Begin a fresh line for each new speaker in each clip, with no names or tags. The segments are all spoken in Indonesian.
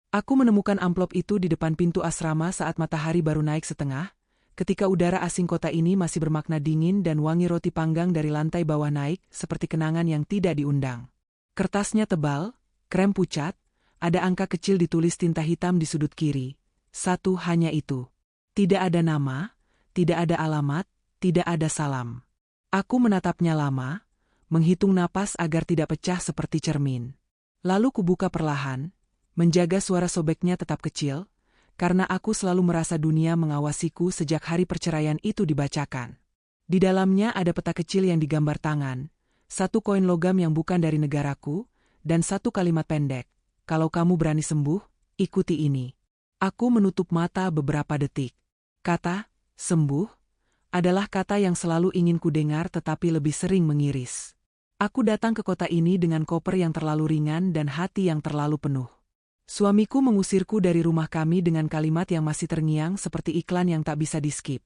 Aku menemukan amplop itu di depan pintu asrama saat matahari baru naik setengah, ketika udara asing kota ini masih bermakna dingin dan wangi roti panggang dari lantai bawah naik seperti kenangan yang tidak diundang. Kertasnya tebal, krem pucat, ada angka kecil ditulis tinta hitam di sudut kiri. Satu hanya itu. Tidak ada nama, tidak ada alamat, tidak ada salam. Aku menatapnya lama, menghitung napas agar tidak pecah seperti cermin. Lalu kubuka perlahan, menjaga suara sobeknya tetap kecil, karena aku selalu merasa dunia mengawasiku sejak hari perceraian itu dibacakan. Di dalamnya ada peta kecil yang digambar tangan, satu koin logam yang bukan dari negaraku, dan satu kalimat pendek, "Kalau kamu berani sembuh, ikuti ini." Aku menutup mata beberapa detik. Kata, sembuh, adalah kata yang selalu ingin kudengar tetapi lebih sering mengiris. Aku datang ke kota ini dengan koper yang terlalu ringan dan hati yang terlalu penuh. Suamiku mengusirku dari rumah kami dengan kalimat yang masih terngiang seperti iklan yang tak bisa di-skip.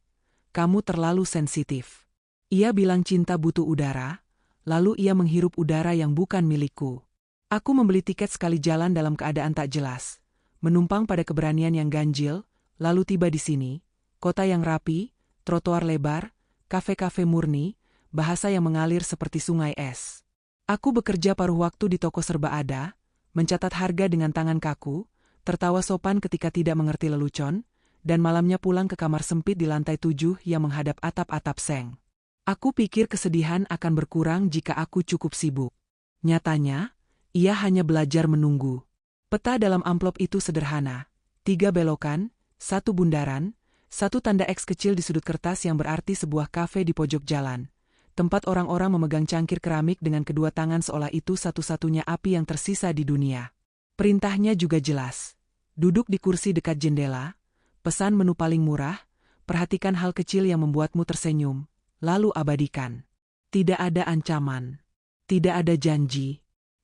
"Kamu terlalu sensitif." Ia bilang cinta butuh udara, lalu ia menghirup udara yang bukan milikku. Aku membeli tiket sekali jalan dalam keadaan tak jelas, menumpang pada keberanian yang ganjil, lalu tiba di sini, kota yang rapi, trotoar lebar, kafe-kafe murni, bahasa yang mengalir seperti sungai es. Aku bekerja paruh waktu di toko serba ada, mencatat harga dengan tangan kaku, tertawa sopan ketika tidak mengerti lelucon, dan malamnya pulang ke kamar sempit di lantai 7 yang menghadap atap-atap seng. Aku pikir kesedihan akan berkurang jika aku cukup sibuk. Nyatanya, ia hanya belajar menunggu. Peta dalam amplop itu sederhana. 3 belokan, 1 bundaran, 1 tanda X kecil di sudut kertas yang berarti sebuah kafe di pojok jalan. Tempat orang-orang memegang cangkir keramik dengan kedua tangan seolah itu satu-satunya api yang tersisa di dunia. Perintahnya juga jelas. Duduk di kursi dekat jendela, pesan menu paling murah, perhatikan hal kecil yang membuatmu tersenyum, lalu abadikan. Tidak ada ancaman. Tidak ada janji.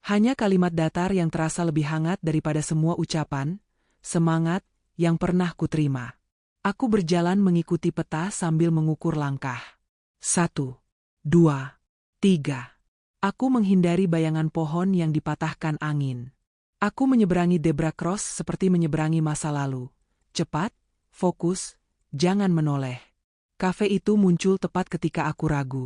Hanya kalimat datar yang terasa lebih hangat daripada semua ucapan, semangat, yang pernah kuterima. Aku berjalan mengikuti peta sambil mengukur langkah. 1, 2, 3. Aku menghindari bayangan pohon yang dipatahkan angin. Aku menyeberangi zebra cross seperti menyeberangi masa lalu. Cepat, fokus, jangan menoleh. Kafe itu muncul tepat ketika aku ragu.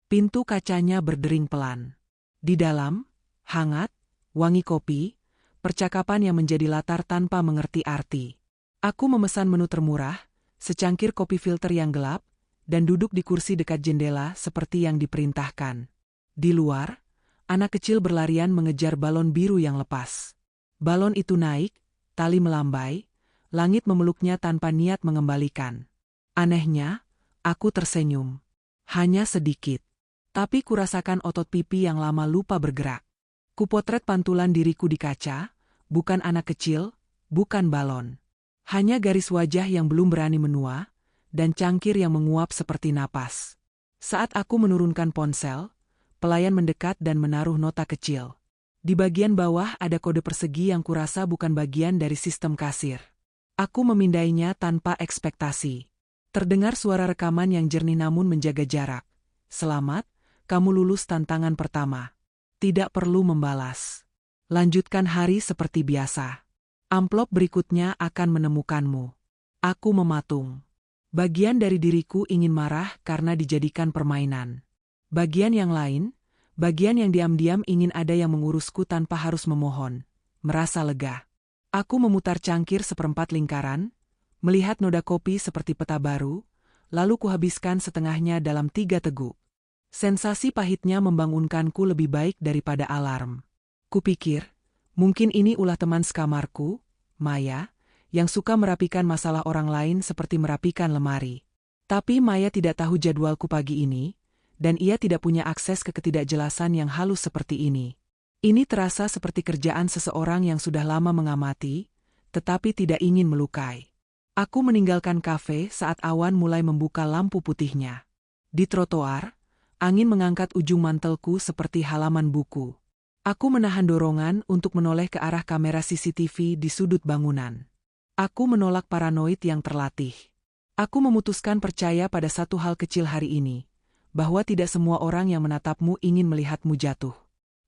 Pintu kacanya berdering pelan. Di dalam, hangat, wangi kopi, percakapan yang menjadi latar tanpa mengerti arti. Aku memesan menu termurah, secangkir kopi filter yang gelap, dan duduk di kursi dekat jendela seperti yang diperintahkan. Di luar, anak kecil berlarian mengejar balon biru yang lepas. Balon itu naik, tali melambai, langit memeluknya tanpa niat mengembalikan. Anehnya, aku tersenyum. Hanya sedikit. Tapi kurasakan otot pipi yang lama lupa bergerak. Kupotret pantulan diriku di kaca, bukan anak kecil, bukan balon. Hanya garis wajah yang belum berani menua, dan cangkir yang menguap seperti napas. Saat aku menurunkan ponsel, pelayan mendekat dan menaruh nota kecil. Di bagian bawah ada kode persegi yang kurasa bukan bagian dari sistem kasir. Aku memindainya tanpa ekspektasi. Terdengar suara rekaman yang jernih namun menjaga jarak. "Selamat, kamu lulus tantangan pertama. Tidak perlu membalas. Lanjutkan hari seperti biasa. Amplop berikutnya akan menemukanmu." Aku mematung. Bagian dari diriku ingin marah karena dijadikan permainan. Bagian yang lain, bagian yang diam-diam ingin ada yang mengurusku tanpa harus memohon, merasa lega. Aku memutar cangkir seperempat lingkaran, melihat noda kopi seperti peta baru, lalu kuhabiskan setengahnya dalam 3 teguk. Sensasi pahitnya membangunkanku lebih baik daripada alarm. Kupikir, mungkin ini ulah teman sekamarku, Maya, yang suka merapikan masalah orang lain seperti merapikan lemari. Tapi Maya tidak tahu jadwalku pagi ini, dan ia tidak punya akses ke ketidakjelasan yang halus seperti ini. Ini terasa seperti kerjaan seseorang yang sudah lama mengamati, tetapi tidak ingin melukai. Aku meninggalkan kafe saat awan mulai membuka lampu putihnya. Di trotoar, angin mengangkat ujung mantelku seperti halaman buku. Aku menahan dorongan untuk menoleh ke arah kamera CCTV di sudut bangunan. Aku menolak paranoid yang terlatih. Aku memutuskan percaya pada satu hal kecil hari ini, bahwa tidak semua orang yang menatapmu ingin melihatmu jatuh.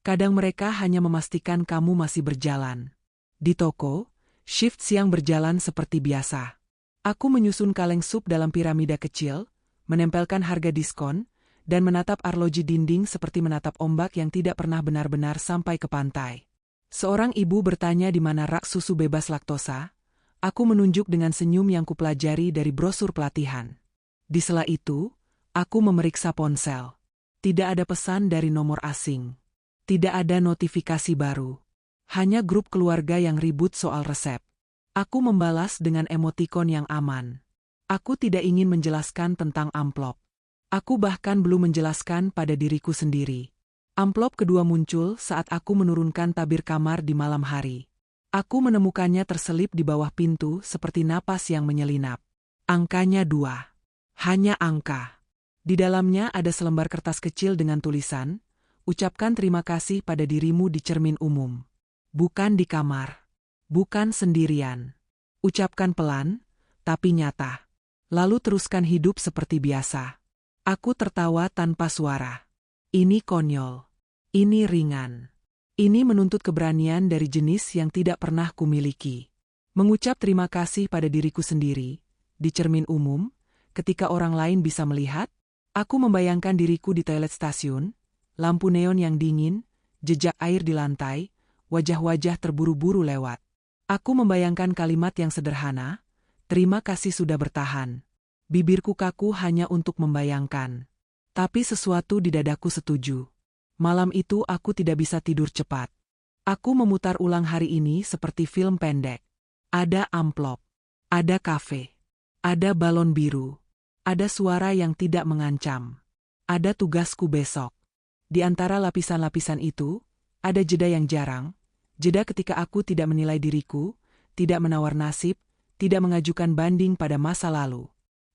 Kadang mereka hanya memastikan kamu masih berjalan. Di toko, Shift siang berjalan seperti biasa. Aku menyusun kaleng sup dalam piramida kecil, menempelkan harga diskon, dan menatap arloji dinding seperti menatap ombak yang tidak pernah benar-benar sampai ke pantai. Seorang ibu bertanya di mana rak susu bebas laktosa. Aku menunjuk dengan senyum yang kupelajari dari brosur pelatihan. Di sela itu, aku memeriksa ponsel. Tidak ada pesan dari nomor asing. Tidak ada notifikasi baru. Hanya grup keluarga yang ribut soal resep. Aku membalas dengan emotikon yang aman. Aku tidak ingin menjelaskan tentang amplop. Aku bahkan belum menjelaskan pada diriku sendiri. Amplop kedua muncul saat aku menurunkan tabir kamar di malam hari. Aku menemukannya terselip di bawah pintu seperti napas yang menyelinap. Angkanya 2. Hanya angka. Di dalamnya ada selembar kertas kecil dengan tulisan, "Ucapkan terima kasih pada dirimu di cermin umum. Bukan di kamar. Bukan sendirian. Ucapkan pelan, tapi nyata. Lalu teruskan hidup seperti biasa." Aku tertawa tanpa suara. Ini konyol. Ini ringan. Ini menuntut keberanian dari jenis yang tidak pernah kumiliki. Mengucap terima kasih pada diriku sendiri, di cermin umum, ketika orang lain bisa melihat, aku membayangkan diriku di toilet stasiun, lampu neon yang dingin, jejak air di lantai, wajah-wajah terburu-buru lewat. Aku membayangkan kalimat yang sederhana, "Terima kasih sudah bertahan." Bibirku kaku hanya untuk membayangkan. Tapi sesuatu di dadaku setuju. Malam itu aku tidak bisa tidur cepat. Aku memutar ulang hari ini seperti film pendek. Ada amplop. Ada kafe. Ada balon biru. Ada suara yang tidak mengancam. Ada tugasku besok. Di antara lapisan-lapisan itu, ada jeda yang jarang. Jeda ketika aku tidak menilai diriku, tidak menawar nasib, tidak mengajukan banding pada masa lalu.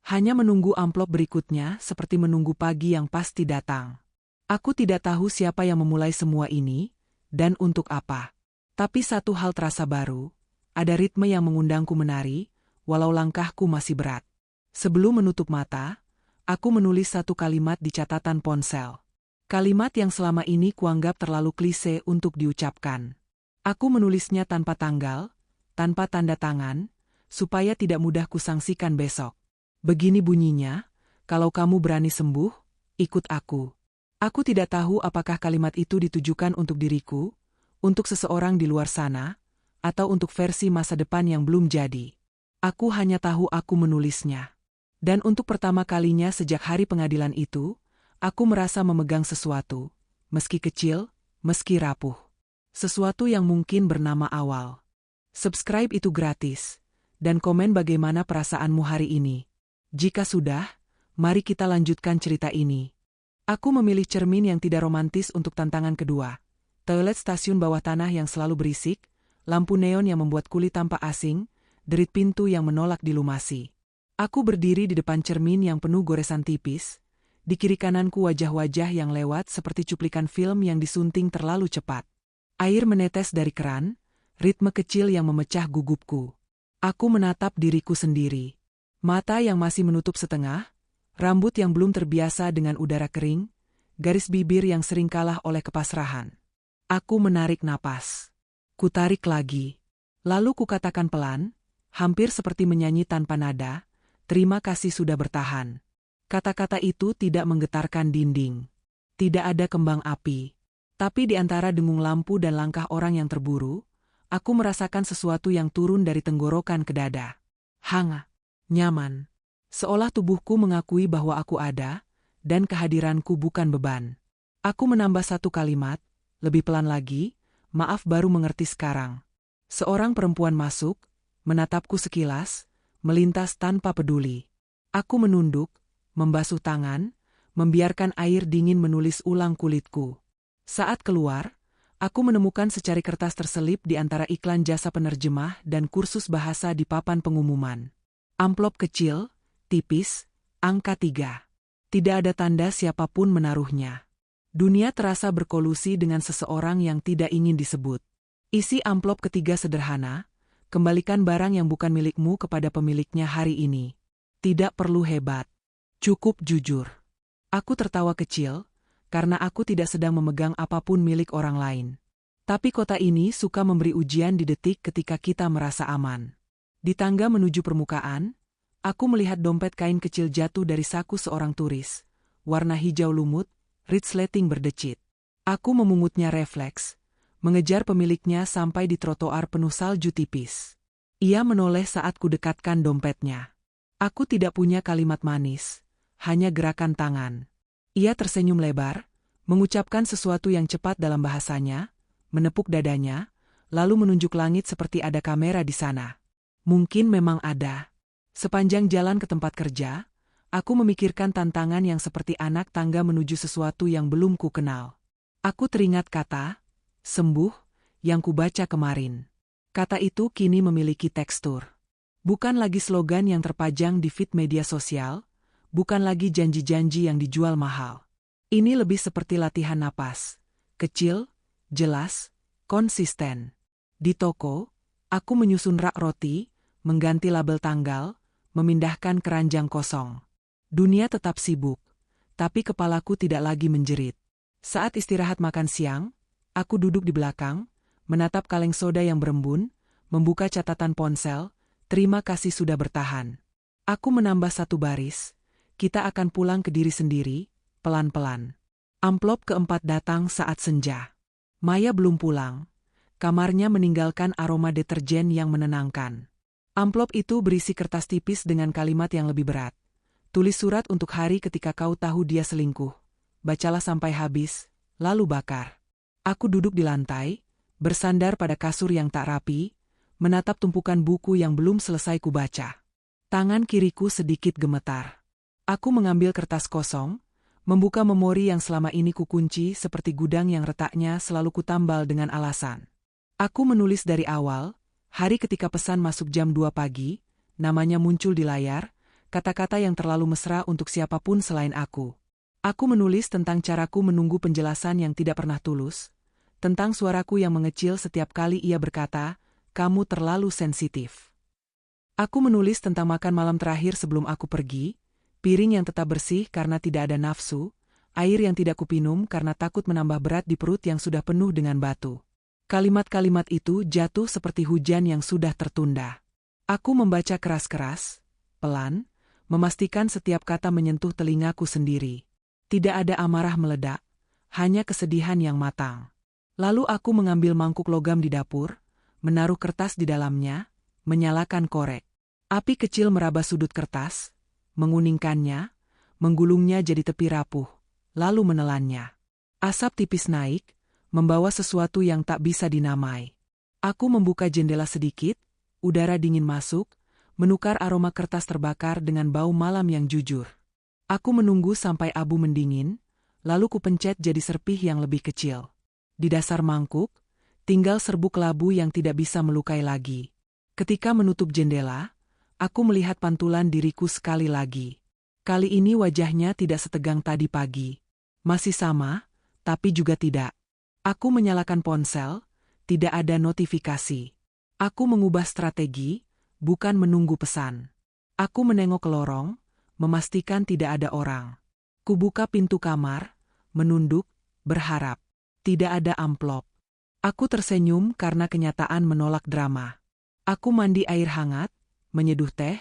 Hanya menunggu amplop berikutnya seperti menunggu pagi yang pasti datang. Aku tidak tahu siapa yang memulai semua ini, dan untuk apa. Tapi satu hal terasa baru, ada ritme yang mengundangku menari, walau langkahku masih berat. Sebelum menutup mata, aku menulis satu kalimat di catatan ponsel. Kalimat yang selama ini kuanggap terlalu klise untuk diucapkan. Aku menulisnya tanpa tanggal, tanpa tanda tangan, supaya tidak mudah kusangsikan besok. Begini bunyinya, "Kalau kamu berani sembuh, ikut aku." Aku tidak tahu apakah kalimat itu ditujukan untuk diriku, untuk seseorang di luar sana, atau untuk versi masa depan yang belum jadi. Aku hanya tahu aku menulisnya. Dan untuk pertama kalinya sejak hari pengadilan itu, aku merasa memegang sesuatu, meski kecil, meski rapuh. Sesuatu yang mungkin bernama awal. Subscribe itu gratis, dan komen bagaimana perasaanmu hari ini. Jika sudah, mari kita lanjutkan cerita ini. Aku memilih cermin yang tidak romantis untuk tantangan kedua. Toilet stasiun bawah tanah yang selalu berisik, lampu neon yang membuat kulit tampak asing, derit pintu yang menolak dilumasi. Aku berdiri di depan cermin yang penuh goresan tipis, di kiri kananku wajah-wajah yang lewat seperti cuplikan film yang disunting terlalu cepat. Air menetes dari keran, ritme kecil yang memecah gugupku. Aku menatap diriku sendiri. Mata yang masih menutup setengah, rambut yang belum terbiasa dengan udara kering, garis bibir yang sering kalah oleh kepasrahan. Aku menarik napas. Kutarik lagi. Lalu kukatakan pelan, hampir seperti menyanyi tanpa nada, "Terima kasih sudah bertahan." Kata-kata itu tidak menggetarkan dinding. Tidak ada kembang api. Tapi di antara dengung lampu dan langkah orang yang terburu, aku merasakan sesuatu yang turun dari tenggorokan ke dada. Hangat. Nyaman. Seolah tubuhku mengakui bahwa aku ada, dan kehadiranku bukan beban. Aku menambah satu kalimat, lebih pelan lagi, "Maaf baru mengerti sekarang." Seorang perempuan masuk, menatapku sekilas, melintas tanpa peduli. Aku menunduk, membasuh tangan, membiarkan air dingin menulis ulang kulitku. Saat keluar, aku menemukan secari kertas terselip di antara iklan jasa penerjemah dan kursus bahasa di papan pengumuman. Amplop kecil, tipis, angka 3. Tidak ada tanda siapapun menaruhnya. Dunia terasa berkolusi dengan seseorang yang tidak ingin disebut. Isi amplop ketiga sederhana, "Kembalikan barang yang bukan milikmu kepada pemiliknya hari ini. Tidak perlu hebat. Cukup jujur." Aku tertawa kecil, karena aku tidak sedang memegang apapun milik orang lain. Tapi kota ini suka memberi ujian di detik ketika kita merasa aman. Di tangga menuju permukaan, aku melihat dompet kain kecil jatuh dari saku seorang turis. Warna hijau lumut, resleting berdecit. Aku memungutnya refleks, mengejar pemiliknya sampai di trotoar penuh salju tipis. Ia menoleh saat kudekatkan dompetnya. Aku tidak punya kalimat manis, hanya gerakan tangan. Ia tersenyum lebar, mengucapkan sesuatu yang cepat dalam bahasanya, menepuk dadanya, lalu menunjuk langit seperti ada kamera di sana. Mungkin memang ada. Sepanjang jalan ke tempat kerja, aku memikirkan tantangan yang seperti anak tangga menuju sesuatu yang belum ku kenal. Aku teringat kata, sembuh, yang kubaca kemarin. Kata itu kini memiliki tekstur. Bukan lagi slogan yang terpajang di feed media sosial, bukan lagi janji-janji yang dijual mahal. Ini lebih seperti latihan napas. Kecil, jelas, konsisten. Di toko, aku menyusun rak roti, mengganti label tanggal, memindahkan keranjang kosong. Dunia tetap sibuk, tapi kepalaku tidak lagi menjerit. Saat istirahat makan siang, aku duduk di belakang, menatap kaleng soda yang berembun, membuka catatan ponsel, terima kasih sudah bertahan. Aku menambah satu baris, kita akan pulang ke diri sendiri, pelan-pelan. Amplop keempat datang saat senja. Maya belum pulang. Kamarnya meninggalkan aroma deterjen yang menenangkan. Amplop itu berisi kertas tipis dengan kalimat yang lebih berat. Tulis surat untuk hari ketika kau tahu dia selingkuh. Bacalah sampai habis, lalu bakar. Aku duduk di lantai, bersandar pada kasur yang tak rapi, menatap tumpukan buku yang belum selesai kubaca. Tangan kiriku sedikit gemetar. Aku mengambil kertas kosong, membuka memori yang selama ini kukunci seperti gudang yang retaknya selalu kutambal dengan alasan. Aku menulis dari awal, hari ketika pesan masuk jam 2 pagi, namanya muncul di layar, kata-kata yang terlalu mesra untuk siapapun selain aku. Aku menulis tentang caraku menunggu penjelasan yang tidak pernah tulus, tentang suaraku yang mengecil setiap kali ia berkata, kamu terlalu sensitif. Aku menulis tentang makan malam terakhir sebelum aku pergi, piring yang tetap bersih karena tidak ada nafsu, air yang tidak kupinum karena takut menambah berat di perut yang sudah penuh dengan batu. Kalimat-kalimat itu jatuh seperti hujan yang sudah tertunda. Aku membaca keras-keras, pelan, memastikan setiap kata menyentuh telingaku sendiri. Tidak ada amarah meledak, hanya kesedihan yang matang. Lalu aku mengambil mangkuk logam di dapur, menaruh kertas di dalamnya, menyalakan korek. Api kecil meraba sudut kertas, menguningkannya, menggulungnya jadi tepi rapuh, lalu menelannya. Asap tipis naik, membawa sesuatu yang tak bisa dinamai. Aku membuka jendela sedikit, udara dingin masuk, menukar aroma kertas terbakar dengan bau malam yang jujur. Aku menunggu sampai abu mendingin, lalu kupencet jadi serpih yang lebih kecil. Di dasar mangkuk, tinggal serbuk labu yang tidak bisa melukai lagi. Ketika menutup jendela, aku melihat pantulan diriku sekali lagi. Kali ini wajahnya tidak setegang tadi pagi. Masih sama, tapi juga tidak. Aku menyalakan ponsel, tidak ada notifikasi. Aku mengubah strategi, bukan menunggu pesan. Aku menengok ke lorong, memastikan tidak ada orang. Kubuka pintu kamar, menunduk, berharap. Tidak ada amplop. Aku tersenyum karena kenyataan menolak drama. Aku mandi air hangat, menyeduh teh,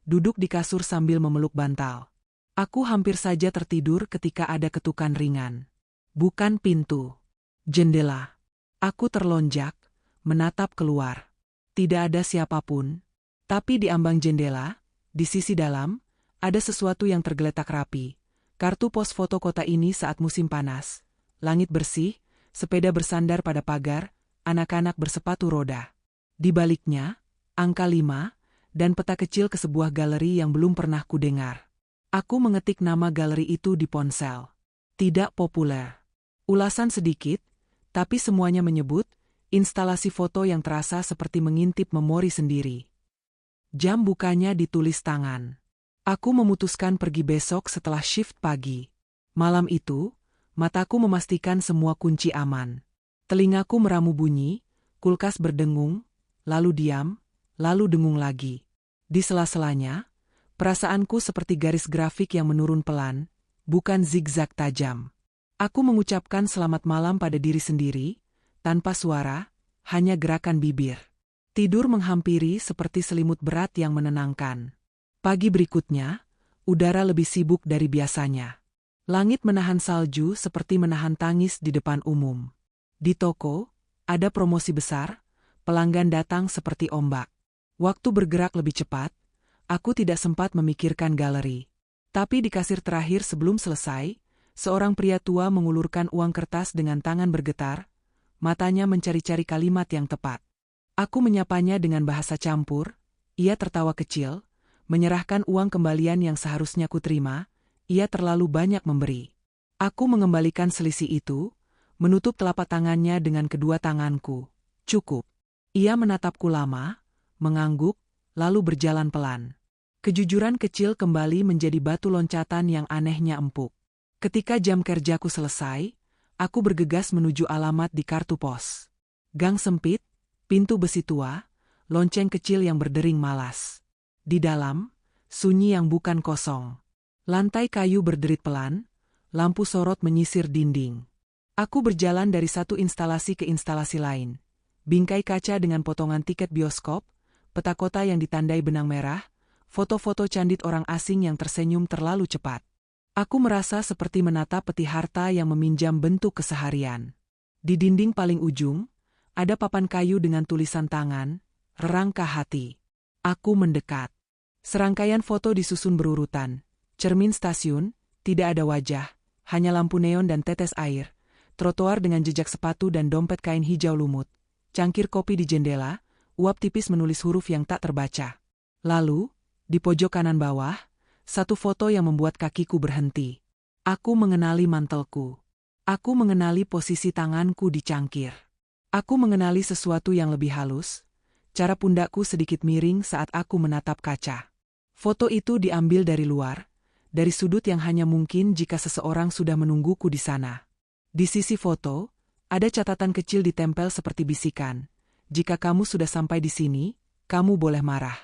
duduk di kasur sambil memeluk bantal. Aku hampir saja tertidur ketika ada ketukan ringan. Bukan pintu. Jendela. Aku terlonjak, menatap keluar. Tidak ada siapapun. Tapi di ambang jendela, di sisi dalam, ada sesuatu yang tergeletak rapi. Kartu pos foto kota ini saat musim panas. Langit bersih, sepeda bersandar pada pagar, anak-anak bersepatu roda. Di baliknya, angka 5, dan peta kecil ke sebuah galeri yang belum pernah kudengar. Aku mengetik nama galeri itu di ponsel. Tidak populer. Ulasan sedikit, tapi semuanya menyebut, instalasi foto yang terasa seperti mengintip memori sendiri. Jam bukanya ditulis tangan. Aku memutuskan pergi besok setelah shift pagi. Malam itu, mataku memastikan semua kunci aman. Telingaku meramu bunyi, kulkas berdengung, lalu diam, lalu dengung lagi. Di sela-selanya, perasaanku seperti garis grafik yang menurun pelan, bukan zigzag tajam. Aku mengucapkan selamat malam pada diri sendiri, tanpa suara, hanya gerakan bibir. Tidur menghampiri seperti selimut berat yang menenangkan. Pagi berikutnya, udara lebih sibuk dari biasanya. Langit menahan salju seperti menahan tangis di depan umum. Di toko, ada promosi besar, pelanggan datang seperti ombak. Waktu bergerak lebih cepat, aku tidak sempat memikirkan galeri. Tapi di kasir terakhir sebelum selesai, seorang pria tua mengulurkan uang kertas dengan tangan bergetar, matanya mencari-cari kalimat yang tepat. Aku menyapanya dengan bahasa campur, ia tertawa kecil, menyerahkan uang kembalian yang seharusnya kuterima. Ia terlalu banyak memberi. Aku mengembalikan selisih itu, menutup telapak tangannya dengan kedua tanganku. Cukup. Ia menatapku lama, mengangguk, lalu berjalan pelan. Kejujuran kecil kembali menjadi batu loncatan yang anehnya empuk. Ketika jam kerjaku selesai, aku bergegas menuju alamat di kartu pos. Gang sempit, pintu besi tua, lonceng kecil yang berdering malas. Di dalam, sunyi yang bukan kosong. Lantai kayu berderit pelan, lampu sorot menyisir dinding. Aku berjalan dari satu instalasi ke instalasi lain. Bingkai kaca dengan potongan tiket bioskop, peta kota yang ditandai benang merah, foto-foto candid orang asing yang tersenyum terlalu cepat. Aku merasa seperti menatap peti harta yang meminjam bentuk keseharian. Di dinding paling ujung, ada papan kayu dengan tulisan tangan, "Rerangka Hati." Aku mendekat. Serangkaian foto disusun berurutan. Cermin stasiun, tidak ada wajah, hanya lampu neon dan tetes air, trotoar dengan jejak sepatu dan dompet kain hijau lumut, cangkir kopi di jendela, uap tipis menulis huruf yang tak terbaca. Lalu, di pojok kanan bawah, satu foto yang membuat kakiku berhenti. Aku mengenali mantelku. Aku mengenali posisi tanganku di cangkir. Aku mengenali sesuatu yang lebih halus, cara pundakku sedikit miring saat aku menatap kaca. Foto itu diambil dari luar, dari sudut yang hanya mungkin jika seseorang sudah menungguku di sana. Di sisi foto, ada catatan kecil ditempel seperti bisikan. Jika kamu sudah sampai di sini, kamu boleh marah.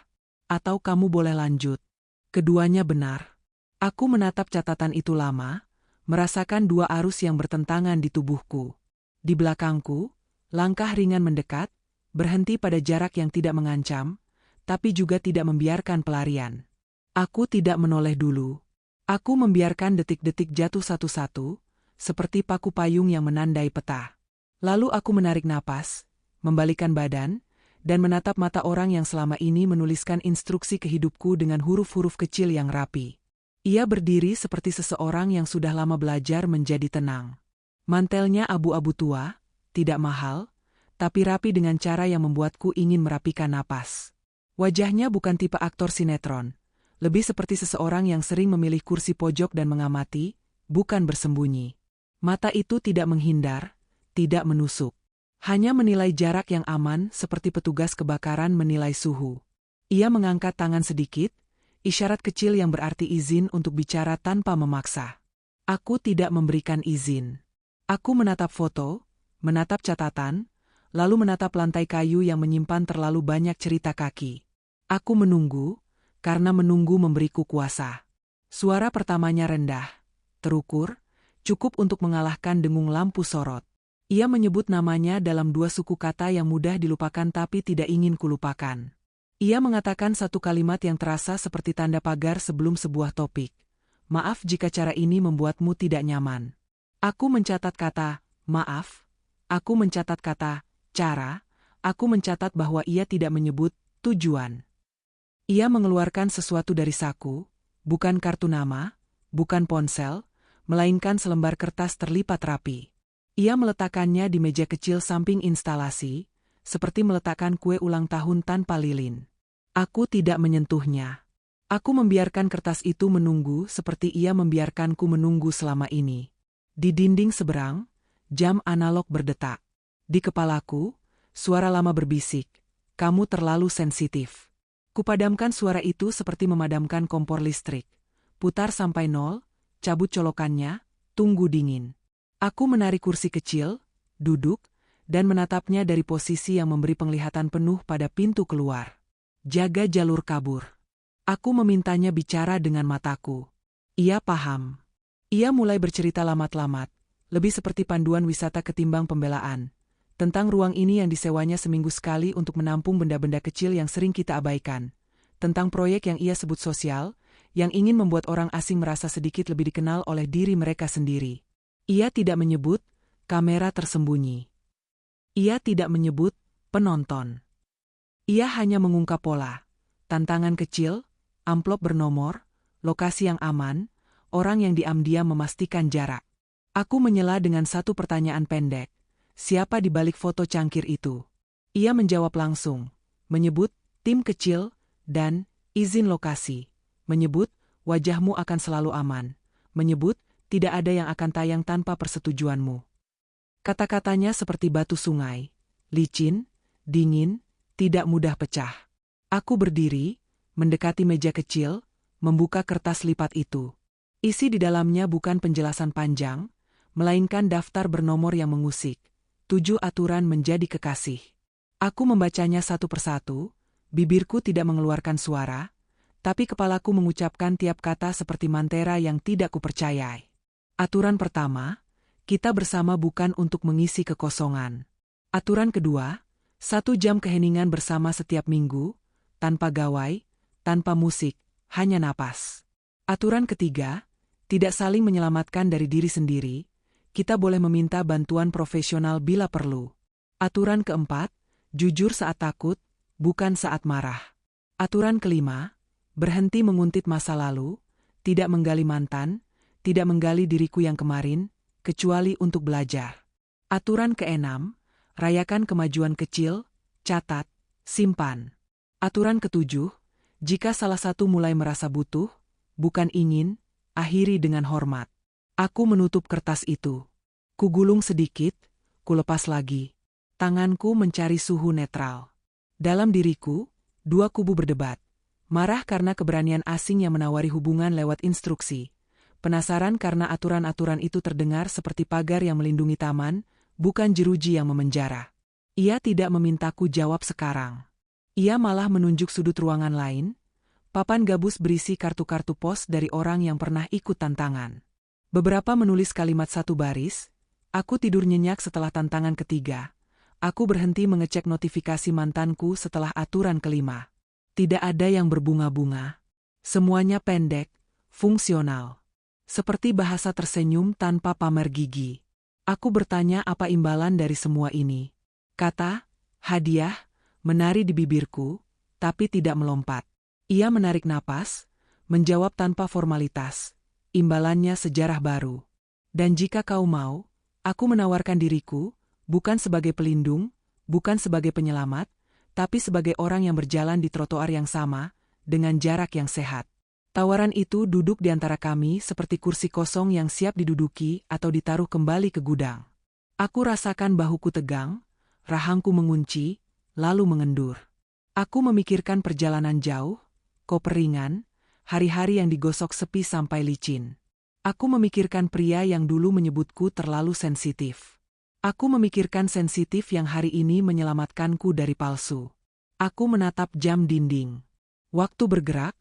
Atau kamu boleh lanjut. Keduanya benar. Aku menatap catatan itu lama, merasakan dua arus yang bertentangan di tubuhku. Di belakangku, langkah ringan mendekat, berhenti pada jarak yang tidak mengancam, tapi juga tidak membiarkan pelarian. Aku tidak menoleh dulu. Aku membiarkan detik-detik jatuh satu-satu, seperti paku payung yang menandai peta. Lalu aku menarik napas, membalikkan badan, dan menatap mata orang yang selama ini menuliskan instruksi ke hidupku dengan huruf-huruf kecil yang rapi. Ia berdiri seperti seseorang yang sudah lama belajar menjadi tenang. Mantelnya abu-abu tua, tidak mahal, tapi rapi dengan cara yang membuatku ingin merapikan napas. Wajahnya bukan tipe aktor sinetron. Lebih seperti seseorang yang sering memilih kursi pojok dan mengamati, bukan bersembunyi. Mata itu tidak menghindar, tidak menusuk. Hanya menilai jarak yang aman seperti petugas kebakaran menilai suhu. Ia mengangkat tangan sedikit, isyarat kecil yang berarti izin untuk bicara tanpa memaksa. Aku tidak memberikan izin. Aku menatap foto, menatap catatan, lalu menatap lantai kayu yang menyimpan terlalu banyak cerita kaki. Aku menunggu, karena menunggu memberiku kuasa. Suara pertamanya rendah, terukur, cukup untuk mengalahkan dengung lampu sorot. Ia menyebut namanya dalam dua suku kata yang mudah dilupakan tapi tidak ingin kulupakan. Ia mengatakan satu kalimat yang terasa seperti tanda pagar sebelum sebuah topik. Maaf jika cara ini membuatmu tidak nyaman. Aku mencatat kata, maaf. Aku mencatat kata, cara. Aku mencatat bahwa ia tidak menyebut tujuan. Ia mengeluarkan sesuatu dari saku, bukan kartu nama, bukan ponsel, melainkan selembar kertas terlipat rapi. Ia meletakkannya di meja kecil samping instalasi, seperti meletakkan kue ulang tahun tanpa lilin. Aku tidak menyentuhnya. Aku membiarkan kertas itu menunggu seperti ia membiarkanku menunggu selama ini. Di dinding seberang, jam analog berdetak. Di kepalaku, suara lama berbisik, "Kamu terlalu sensitif." Kupadamkan suara itu seperti memadamkan kompor listrik. Putar sampai 0, cabut colokannya, tunggu dingin. Aku menarik kursi kecil, duduk, dan menatapnya dari posisi yang memberi penglihatan penuh pada pintu keluar. Jaga jalur kabur. Aku memintanya bicara dengan mataku. Ia paham. Ia mulai bercerita lamat-lamat, lebih seperti panduan wisata ketimbang pembelaan. Tentang ruang ini yang disewanya seminggu sekali untuk menampung benda-benda kecil yang sering kita abaikan. Tentang proyek yang ia sebut sosial, yang ingin membuat orang asing merasa sedikit lebih dikenal oleh diri mereka sendiri. Ia tidak menyebut kamera tersembunyi. Ia tidak menyebut penonton. Ia hanya mengungkap pola, tantangan kecil, amplop bernomor, lokasi yang aman, orang yang diam-diam memastikan jarak. Aku menyela dengan satu pertanyaan pendek. Siapa di balik foto cangkir itu? Ia menjawab langsung, menyebut tim kecil dan izin lokasi, menyebut wajahmu akan selalu aman, menyebut tidak ada yang akan tayang tanpa persetujuanmu. Kata-katanya seperti batu sungai, licin, dingin, tidak mudah pecah. Aku berdiri, mendekati meja kecil, membuka kertas lipat itu. Isi di dalamnya bukan penjelasan panjang, melainkan daftar bernomor yang mengusik. 7 aturan menjadi kekasih. Aku membacanya satu persatu, bibirku tidak mengeluarkan suara, tapi kepalaku mengucapkan tiap kata seperti mantera yang tidak kupercayai. Aturan pertama, kita bersama bukan untuk mengisi kekosongan. Aturan kedua, 1 jam keheningan bersama setiap minggu, tanpa gawai, tanpa musik, hanya napas. Aturan ketiga, tidak saling menyelamatkan dari diri sendiri, kita boleh meminta bantuan profesional bila perlu. Aturan keempat, jujur saat takut, bukan saat marah. Aturan kelima, berhenti menguntit masa lalu, tidak menggali mantan, tidak menggali diriku yang kemarin, kecuali untuk belajar. Aturan keenam, rayakan kemajuan kecil, catat, simpan. Aturan ketujuh, jika salah satu mulai merasa butuh, bukan ingin, akhiri dengan hormat. Aku menutup kertas itu. Kugulung sedikit, kulepas lagi. Tanganku mencari suhu netral. Dalam diriku, 2 kubu berdebat. Marah karena keberanian asing yang menawari hubungan lewat instruksi. Penasaran karena aturan-aturan itu terdengar seperti pagar yang melindungi taman, bukan jeruji yang memenjara. Ia tidak memintaku jawab sekarang. Ia malah menunjuk sudut ruangan lain. Papan gabus berisi kartu-kartu pos dari orang yang pernah ikut tantangan. Beberapa menulis kalimat satu baris. Aku tidur nyenyak setelah tantangan ketiga. Aku berhenti mengecek notifikasi mantanku setelah aturan kelima. Tidak ada yang berbunga-bunga. Semuanya pendek, fungsional. Seperti bahasa tersenyum tanpa pamer gigi. Aku bertanya apa imbalan dari semua ini. Kata, hadiah, menari di bibirku, tapi tidak melompat. Ia menarik napas, menjawab tanpa formalitas. Imbalannya sejarah baru. Dan jika kau mau, aku menawarkan diriku, bukan sebagai pelindung, bukan sebagai penyelamat, tapi sebagai orang yang berjalan di trotoar yang sama, dengan jarak yang sehat. Tawaran itu duduk di antara kami seperti kursi kosong yang siap diduduki atau ditaruh kembali ke gudang. Aku rasakan bahuku tegang, rahangku mengunci, lalu mengendur. Aku memikirkan perjalanan jauh, koper ringan, hari-hari yang digosok sepi sampai licin. Aku memikirkan pria yang dulu menyebutku terlalu sensitif. Aku memikirkan sensitif yang hari ini menyelamatkanku dari palsu. Aku menatap jam dinding. Waktu bergerak,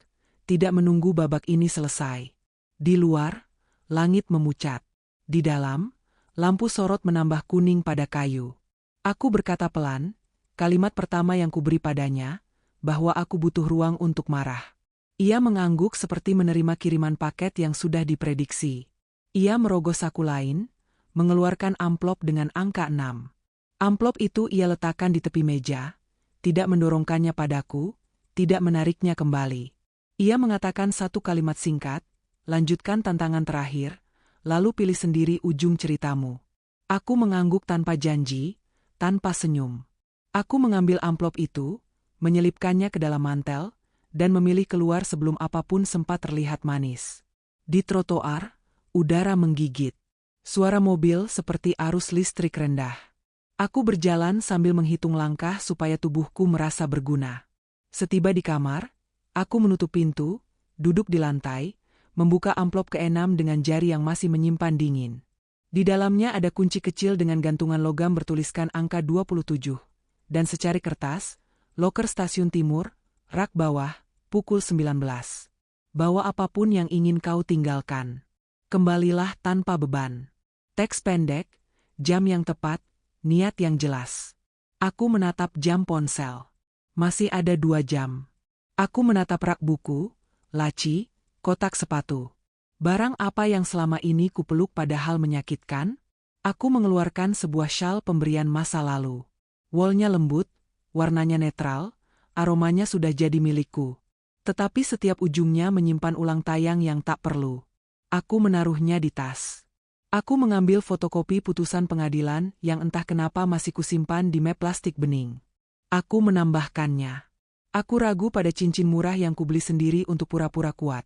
tidak menunggu babak ini selesai. Di luar, langit memucat. Di dalam, lampu sorot menambah kuning pada kayu. Aku berkata pelan, kalimat pertama yang kuberi padanya, bahwa aku butuh ruang untuk marah. Ia mengangguk seperti menerima kiriman paket yang sudah diprediksi. Ia merogoh saku lain, mengeluarkan amplop dengan angka 6. Amplop itu ia letakkan di tepi meja, tidak mendorongkannya padaku, tidak menariknya kembali. Ia mengatakan satu kalimat singkat, lanjutkan tantangan terakhir, lalu pilih sendiri ujung ceritamu. Aku mengangguk tanpa janji, tanpa senyum. Aku mengambil amplop itu, menyelipkannya ke dalam mantel, dan memilih keluar sebelum apapun sempat terlihat manis. Di trotoar, udara menggigit. Suara mobil seperti arus listrik rendah. Aku berjalan sambil menghitung langkah supaya tubuhku merasa berguna. Setiba di kamar, aku menutup pintu, duduk di lantai, membuka amplop ke-6 dengan jari yang masih menyimpan dingin. Di dalamnya ada kunci kecil dengan gantungan logam bertuliskan angka 27. Dan secari kertas, loker stasiun timur, rak bawah, pukul 19. Bawa apapun yang ingin kau tinggalkan. Kembalilah tanpa beban. Teks pendek, jam yang tepat, niat yang jelas. Aku menatap jam ponsel. Masih ada 2 jam. Aku menatap rak buku, laci, kotak sepatu. Barang apa yang selama ini kupeluk padahal menyakitkan? Aku mengeluarkan sebuah syal pemberian masa lalu. Wolnya lembut, warnanya netral, aromanya sudah jadi milikku. Tetapi setiap ujungnya menyimpan ulang tayang yang tak perlu. Aku menaruhnya di tas. Aku mengambil fotokopi putusan pengadilan yang entah kenapa masih kusimpan di map plastik bening. Aku menambahkannya. Aku ragu pada cincin murah yang kubeli sendiri untuk pura-pura kuat.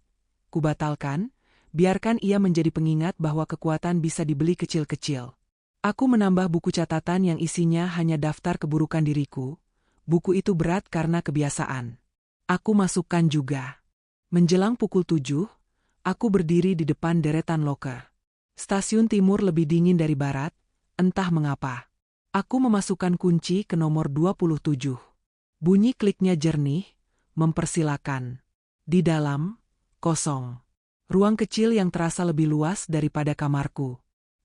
Kubatalkan, biarkan ia menjadi pengingat bahwa kekuatan bisa dibeli kecil-kecil. Aku menambah buku catatan yang isinya hanya daftar keburukan diriku. Buku itu berat karena kebiasaan. Aku masukkan juga. Menjelang pukul 7, aku berdiri di depan deretan loker. Stasiun timur lebih dingin dari barat, entah mengapa. Aku memasukkan kunci ke nomor 27. Bunyi kliknya jernih, mempersilakan. Di dalam, kosong. Ruang kecil yang terasa lebih luas daripada kamarku.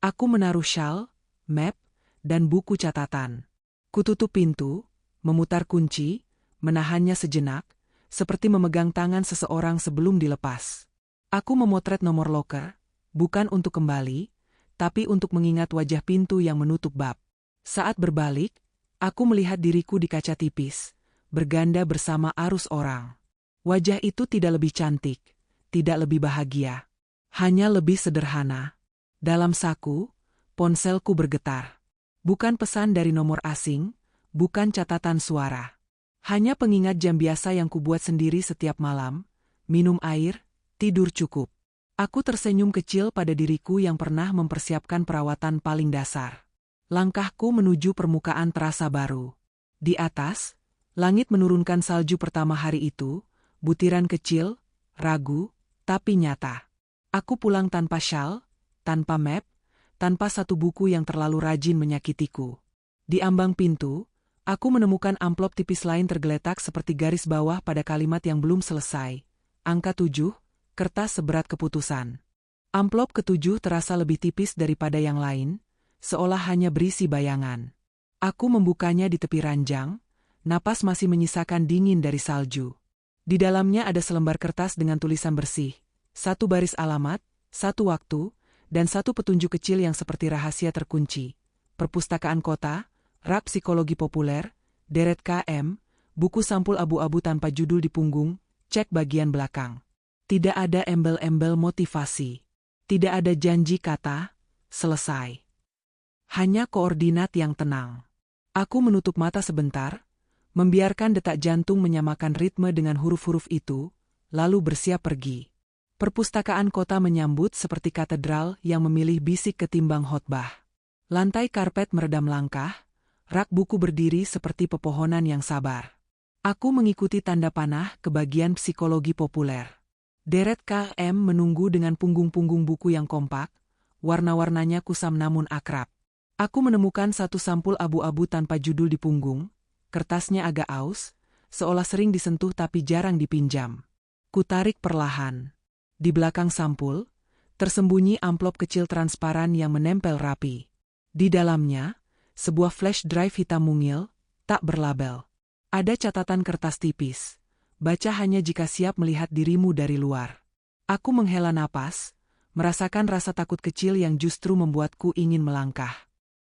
Aku menaruh syal, map, dan buku catatan. Kututup pintu, memutar kunci, menahannya sejenak, seperti memegang tangan seseorang sebelum dilepas. Aku memotret nomor loker, bukan untuk kembali, tapi untuk mengingat wajah pintu yang menutup bab. Saat berbalik, aku melihat diriku di kaca tipis, berganda bersama arus orang. Wajah itu tidak lebih cantik, tidak lebih bahagia, hanya lebih sederhana. Dalam saku, ponselku bergetar. Bukan pesan dari nomor asing, bukan catatan suara. Hanya pengingat jam biasa yang kubuat sendiri setiap malam, minum air, tidur cukup. Aku tersenyum kecil pada diriku yang pernah mempersiapkan perawatan paling dasar. Langkahku menuju permukaan terasa baru. Di atas, langit menurunkan salju pertama hari itu, butiran kecil, ragu, tapi nyata. Aku pulang tanpa syal, tanpa map, tanpa satu buku yang terlalu rajin menyakitiku. Di ambang pintu, aku menemukan amplop tipis lain tergeletak seperti garis bawah pada kalimat yang belum selesai. Angka 7. Kertas seberat keputusan. Amplop ke-7 terasa lebih tipis daripada yang lain, seolah hanya berisi bayangan. Aku membukanya di tepi ranjang, napas masih menyisakan dingin dari salju. Di dalamnya ada selembar kertas dengan tulisan bersih, 1 baris alamat, 1 waktu, dan 1 petunjuk kecil yang seperti rahasia terkunci. Perpustakaan kota, rak psikologi populer, deret KM, buku sampul abu-abu tanpa judul di punggung, cek bagian belakang. Tidak ada embel-embel motivasi. Tidak ada janji kata, selesai. Hanya koordinat yang tenang. Aku menutup mata sebentar, membiarkan detak jantung menyamakan ritme dengan huruf-huruf itu, lalu bersiap pergi. Perpustakaan kota menyambut seperti katedral yang memilih bisik ketimbang khotbah. Lantai karpet meredam langkah, rak buku berdiri seperti pepohonan yang sabar. Aku mengikuti tanda panah ke bagian psikologi populer. Deret KM menunggu dengan punggung-punggung buku yang kompak, warna-warnanya kusam namun akrab. Aku menemukan 1 sampul abu-abu tanpa judul di punggung, kertasnya agak aus, seolah sering disentuh tapi jarang dipinjam. Kutarik perlahan. Di belakang sampul, tersembunyi amplop kecil transparan yang menempel rapi. Di dalamnya, sebuah flash drive hitam mungil, tak berlabel. Ada catatan kertas tipis. Baca hanya jika siap melihat dirimu dari luar. Aku menghela napas, merasakan rasa takut kecil yang justru membuatku ingin melangkah.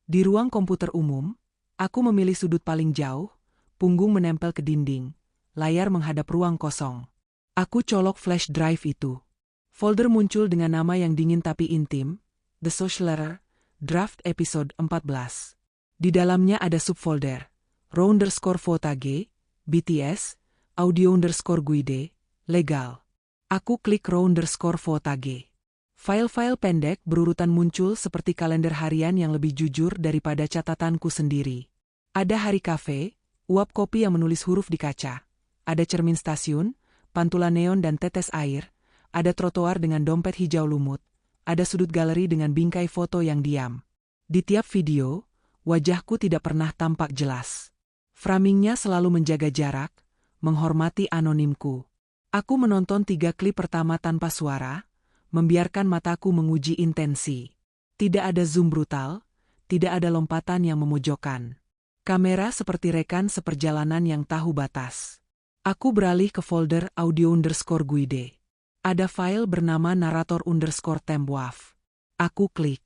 Di ruang komputer umum, aku memilih sudut paling jauh, punggung menempel ke dinding, layar menghadap ruang kosong. Aku colok flash drive itu. Folder muncul dengan nama yang dingin tapi intim, The Social Letter, Draft Episode 14. Di dalamnya ada subfolder, _Votage, BTS, Audio_Guide, Legal. Aku klik _Votage. File-file pendek berurutan muncul seperti kalender harian yang lebih jujur daripada catatanku sendiri. Ada hari kafe, uap kopi yang menulis huruf di kaca. Ada cermin stasiun, pantulan neon dan tetes air. Ada trotoar dengan dompet hijau lumut. Ada sudut galeri dengan bingkai foto yang diam. Di tiap video, wajahku tidak pernah tampak jelas. Framingnya selalu menjaga jarak, menghormati anonimku. Aku menonton 3 klip pertama tanpa suara, membiarkan mataku menguji intensi. Tidak ada zoom brutal, tidak ada lompatan yang memojokkan. Kamera seperti rekan seperjalanan yang tahu batas. Aku beralih ke folder audio_guide. Ada file bernama narator_tempwaf. Aku klik.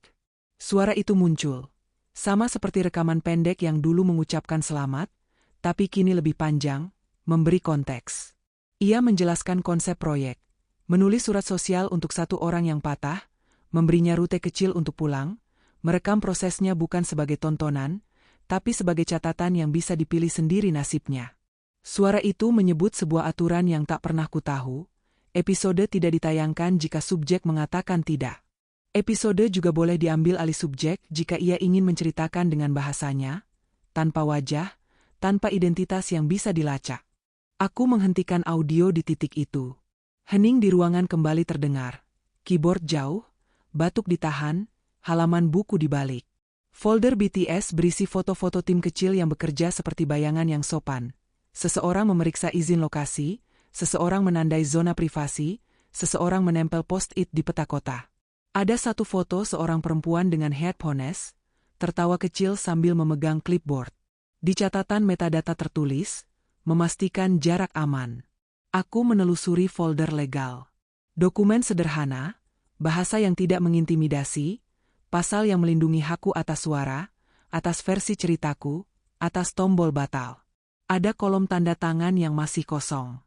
Suara itu muncul. Sama seperti rekaman pendek yang dulu mengucapkan selamat, tapi kini lebih panjang, memberi konteks. Ia menjelaskan konsep proyek, menulis surat sosial untuk satu orang yang patah, memberinya rute kecil untuk pulang, merekam prosesnya bukan sebagai tontonan, tapi sebagai catatan yang bisa dipilih sendiri nasibnya. Suara itu menyebut sebuah aturan yang tak pernah kutahu, episode tidak ditayangkan jika subjek mengatakan tidak. Episode juga boleh diambil alih subjek jika ia ingin menceritakan dengan bahasanya, tanpa wajah, tanpa identitas yang bisa dilacak. Aku menghentikan audio di titik itu. Hening di ruangan kembali terdengar. Keyboard jauh, batuk ditahan, halaman buku dibalik. Folder BTS berisi foto-foto tim kecil yang bekerja seperti bayangan yang sopan. Seseorang memeriksa izin lokasi, seseorang menandai zona privasi, seseorang menempel post-it di peta kota. Ada satu foto seorang perempuan dengan headphones, tertawa kecil sambil memegang clipboard. Di catatan metadata tertulis, memastikan jarak aman. Aku menelusuri folder legal. Dokumen sederhana, bahasa yang tidak mengintimidasi, pasal yang melindungi hakku atas suara, atas versi ceritaku, atas tombol batal. Ada kolom tanda tangan yang masih kosong.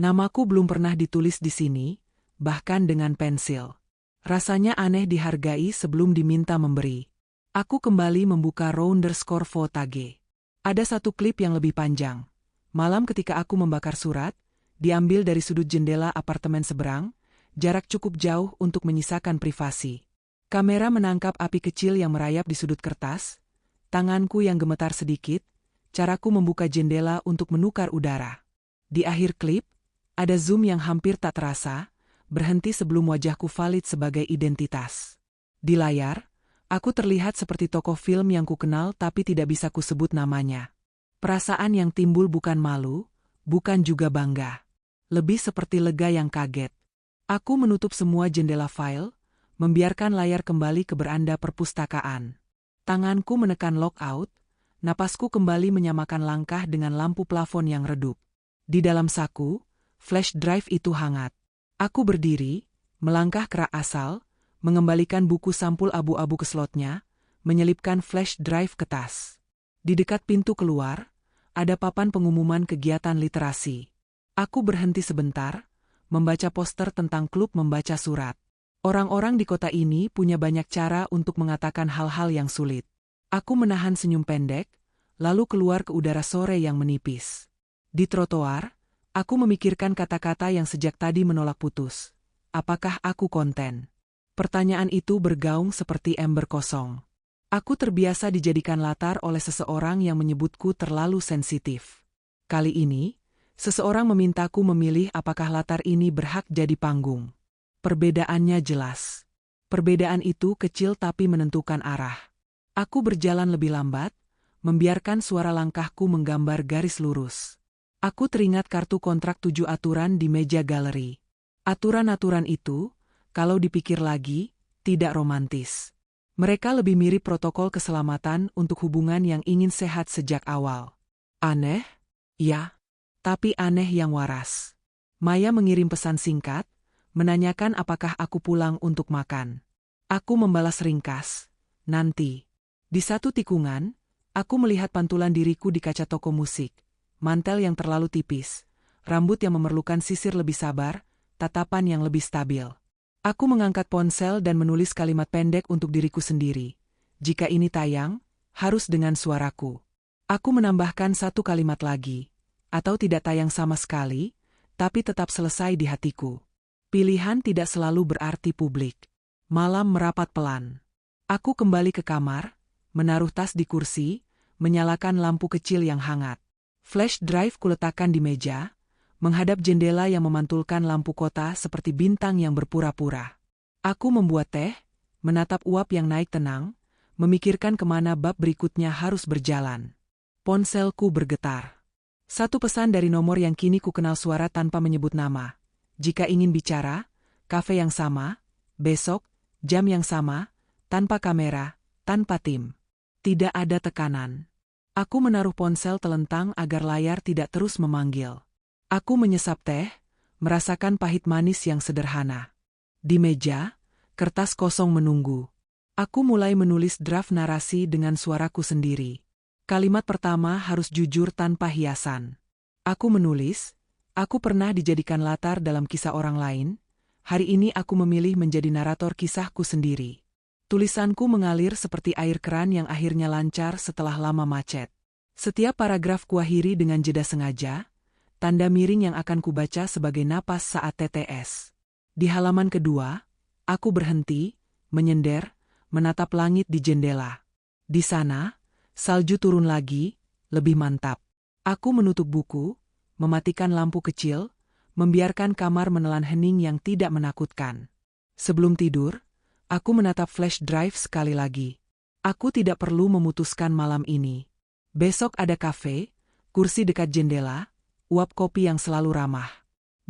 Namaku belum pernah ditulis di sini, bahkan dengan pensil. Rasanya aneh dihargai sebelum diminta memberi. Aku kembali membuka _votage. Ada satu klip yang lebih panjang. Malam ketika aku membakar surat, diambil dari sudut jendela apartemen seberang, jarak cukup jauh untuk menyisakan privasi. Kamera menangkap api kecil yang merayap di sudut kertas, tanganku yang gemetar sedikit, caraku membuka jendela untuk menukar udara. Di akhir klip, ada zoom yang hampir tak terasa, berhenti sebelum wajahku valid sebagai identitas. Di layar, aku terlihat seperti tokoh film yang kukenal tapi tidak bisa kusebut namanya. Perasaan yang timbul bukan malu, bukan juga bangga. Lebih seperti lega yang kaget. Aku menutup semua jendela file, membiarkan layar kembali ke beranda perpustakaan. Tanganku menekan lockout, napasku kembali menyamakan langkah dengan lampu plafon yang redup. Di dalam saku, flash drive itu hangat. Aku berdiri, melangkah ke rak asal, mengembalikan buku sampul abu-abu ke slotnya, menyelipkan flash drive ke tas. Di dekat pintu keluar, ada papan pengumuman kegiatan literasi. Aku berhenti sebentar, membaca poster tentang klub membaca surat. Orang-orang di kota ini punya banyak cara untuk mengatakan hal-hal yang sulit. Aku menahan senyum pendek, lalu keluar ke udara sore yang menipis. Di trotoar, aku memikirkan kata-kata yang sejak tadi menolak putus. Apakah aku konten? Pertanyaan itu bergaung seperti ember kosong. Aku terbiasa dijadikan latar oleh seseorang yang menyebutku terlalu sensitif. Kali ini, seseorang memintaku memilih apakah latar ini berhak jadi panggung. Perbedaannya jelas. Perbedaan itu kecil tapi menentukan arah. Aku berjalan lebih lambat, membiarkan suara langkahku menggambar garis lurus. Aku teringat kartu kontrak 7 aturan di meja galeri. Aturan-aturan itu, kalau dipikir lagi, tidak romantis. Mereka lebih mirip protokol keselamatan untuk hubungan yang ingin sehat sejak awal. Aneh? Ya. Tapi aneh yang waras. Maya mengirim pesan singkat, menanyakan apakah aku pulang untuk makan. Aku membalas ringkas, nanti. Di satu tikungan, aku melihat pantulan diriku di kaca toko musik, mantel yang terlalu tipis, rambut yang memerlukan sisir lebih sabar, tatapan yang lebih stabil. Aku mengangkat ponsel dan menulis kalimat pendek untuk diriku sendiri. Jika ini tayang, harus dengan suaraku. Aku menambahkan satu kalimat lagi, atau tidak tayang sama sekali, tapi tetap selesai di hatiku. Pilihan tidak selalu berarti publik. Malam merapat pelan. Aku kembali ke kamar, menaruh tas di kursi, menyalakan lampu kecil yang hangat. Flash drive kuletakkan di meja, menghadap jendela yang memantulkan lampu kota seperti bintang yang berpura-pura. Aku membuat teh, menatap uap yang naik tenang, memikirkan kemana bab berikutnya harus berjalan. Ponselku bergetar. Satu pesan dari nomor yang kini ku kenal suara tanpa menyebut nama. Jika ingin bicara, kafe yang sama, besok, jam yang sama, tanpa kamera, tanpa tim. Tidak ada tekanan. Aku menaruh ponsel telentang agar layar tidak terus memanggil. Aku menyesap teh, merasakan pahit manis yang sederhana. Di meja, kertas kosong menunggu. Aku mulai menulis draft narasi dengan suaraku sendiri. Kalimat pertama harus jujur tanpa hiasan. Aku menulis, aku pernah dijadikan latar dalam kisah orang lain. Hari ini aku memilih menjadi narator kisahku sendiri. Tulisanku mengalir seperti air keran yang akhirnya lancar setelah lama macet. Setiap paragraf kuakhiri dengan jeda sengaja, tanda miring yang akan kubaca sebagai napas saat TTS. Di halaman kedua, aku berhenti, menyender, menatap langit di jendela. Di sana, salju turun lagi, lebih mantap. Aku menutup buku, mematikan lampu kecil, membiarkan kamar menelan hening yang tidak menakutkan. Sebelum tidur, aku menatap flash drive sekali lagi. Aku tidak perlu memutuskan malam ini. Besok ada kafe, kursi dekat jendela, uap kopi yang selalu ramah.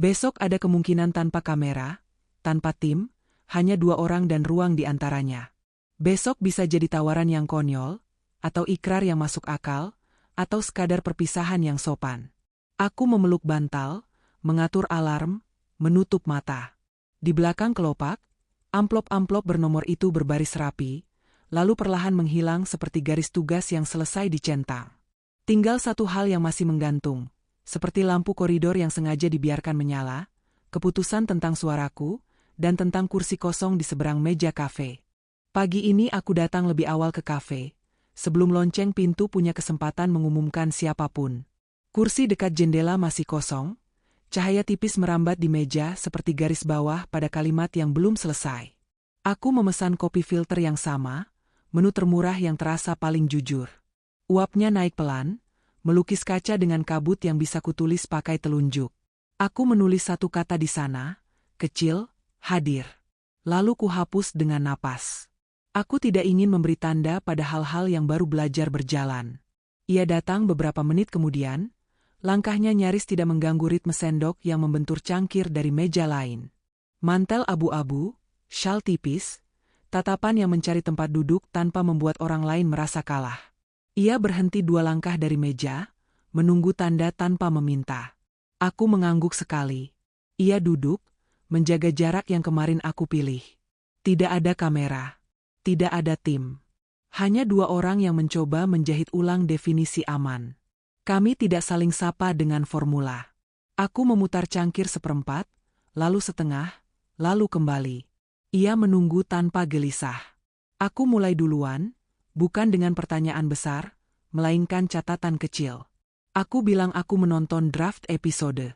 Besok ada kemungkinan tanpa kamera, tanpa tim, hanya 2 orang dan ruang di antaranya. Besok bisa jadi tawaran yang konyol, atau ikrar yang masuk akal, atau sekadar perpisahan yang sopan. Aku memeluk bantal, mengatur alarm, menutup mata. Di belakang kelopak, amplop-amplop bernomor itu berbaris rapi, lalu perlahan menghilang seperti garis tugas yang selesai dicentang. Tinggal satu hal yang masih menggantung, seperti lampu koridor yang sengaja dibiarkan menyala, keputusan tentang suaraku, dan tentang kursi kosong di seberang meja kafe. Pagi ini aku datang lebih awal ke kafe, sebelum lonceng pintu punya kesempatan mengumumkan siapapun. Kursi dekat jendela masih kosong, cahaya tipis merambat di meja seperti garis bawah pada kalimat yang belum selesai. Aku memesan kopi filter yang sama, menu termurah yang terasa paling jujur. Uapnya naik pelan, melukis kaca dengan kabut yang bisa kutulis pakai telunjuk. Aku menulis satu kata di sana, kecil, hadir. Lalu kuhapus dengan napas. Aku tidak ingin memberi tanda pada hal-hal yang baru belajar berjalan. Ia datang beberapa menit kemudian, langkahnya nyaris tidak mengganggu ritme sendok yang membentur cangkir dari meja lain. Mantel abu-abu, syal tipis, tatapan yang mencari tempat duduk tanpa membuat orang lain merasa kalah. Ia berhenti 2 langkah dari meja, menunggu tanda tanpa meminta. Aku mengangguk sekali. Ia duduk, menjaga jarak yang kemarin aku pilih. Tidak ada kamera. Tidak ada tim. Hanya 2 orang yang mencoba menjahit ulang definisi aman. Kami tidak saling sapa dengan formula. Aku memutar cangkir seperempat, lalu setengah, lalu kembali. Ia menunggu tanpa gelisah. Aku mulai duluan, bukan dengan pertanyaan besar, melainkan catatan kecil. Aku bilang aku menonton draft episode.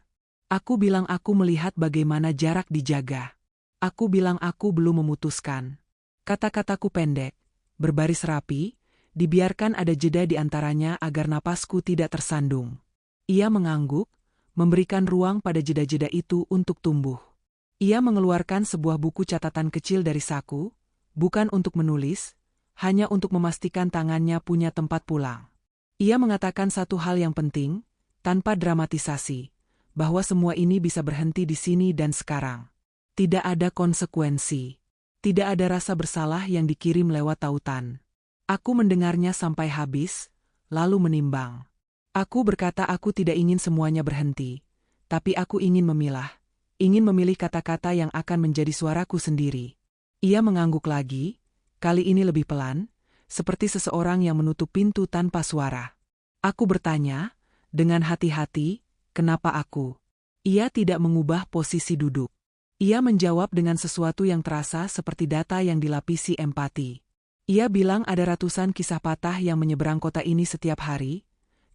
Aku bilang aku melihat bagaimana jarak dijaga. Aku bilang aku belum memutuskan. Kata-kataku pendek, berbaris rapi, dibiarkan ada jeda di antaranya agar napasku tidak tersandung. Ia mengangguk, memberikan ruang pada jeda-jeda itu untuk tumbuh. Ia mengeluarkan sebuah buku catatan kecil dari saku, bukan untuk menulis, hanya untuk memastikan tangannya punya tempat pulang. Ia mengatakan satu hal yang penting, tanpa dramatisasi, bahwa semua ini bisa berhenti di sini dan sekarang. Tidak ada konsekuensi. Tidak ada rasa bersalah yang dikirim lewat tautan. Aku mendengarnya sampai habis, lalu menimbang. Aku berkata aku tidak ingin semuanya berhenti, tapi aku ingin memilah. Ingin memilih kata-kata yang akan menjadi suaraku sendiri. Ia mengangguk lagi, kali ini lebih pelan, seperti seseorang yang menutup pintu tanpa suara. Aku bertanya, dengan hati-hati, kenapa aku? Ia tidak mengubah posisi duduk. Ia menjawab dengan sesuatu yang terasa seperti data yang dilapisi empati. Ia bilang ada ratusan kisah patah yang menyeberang kota ini setiap hari,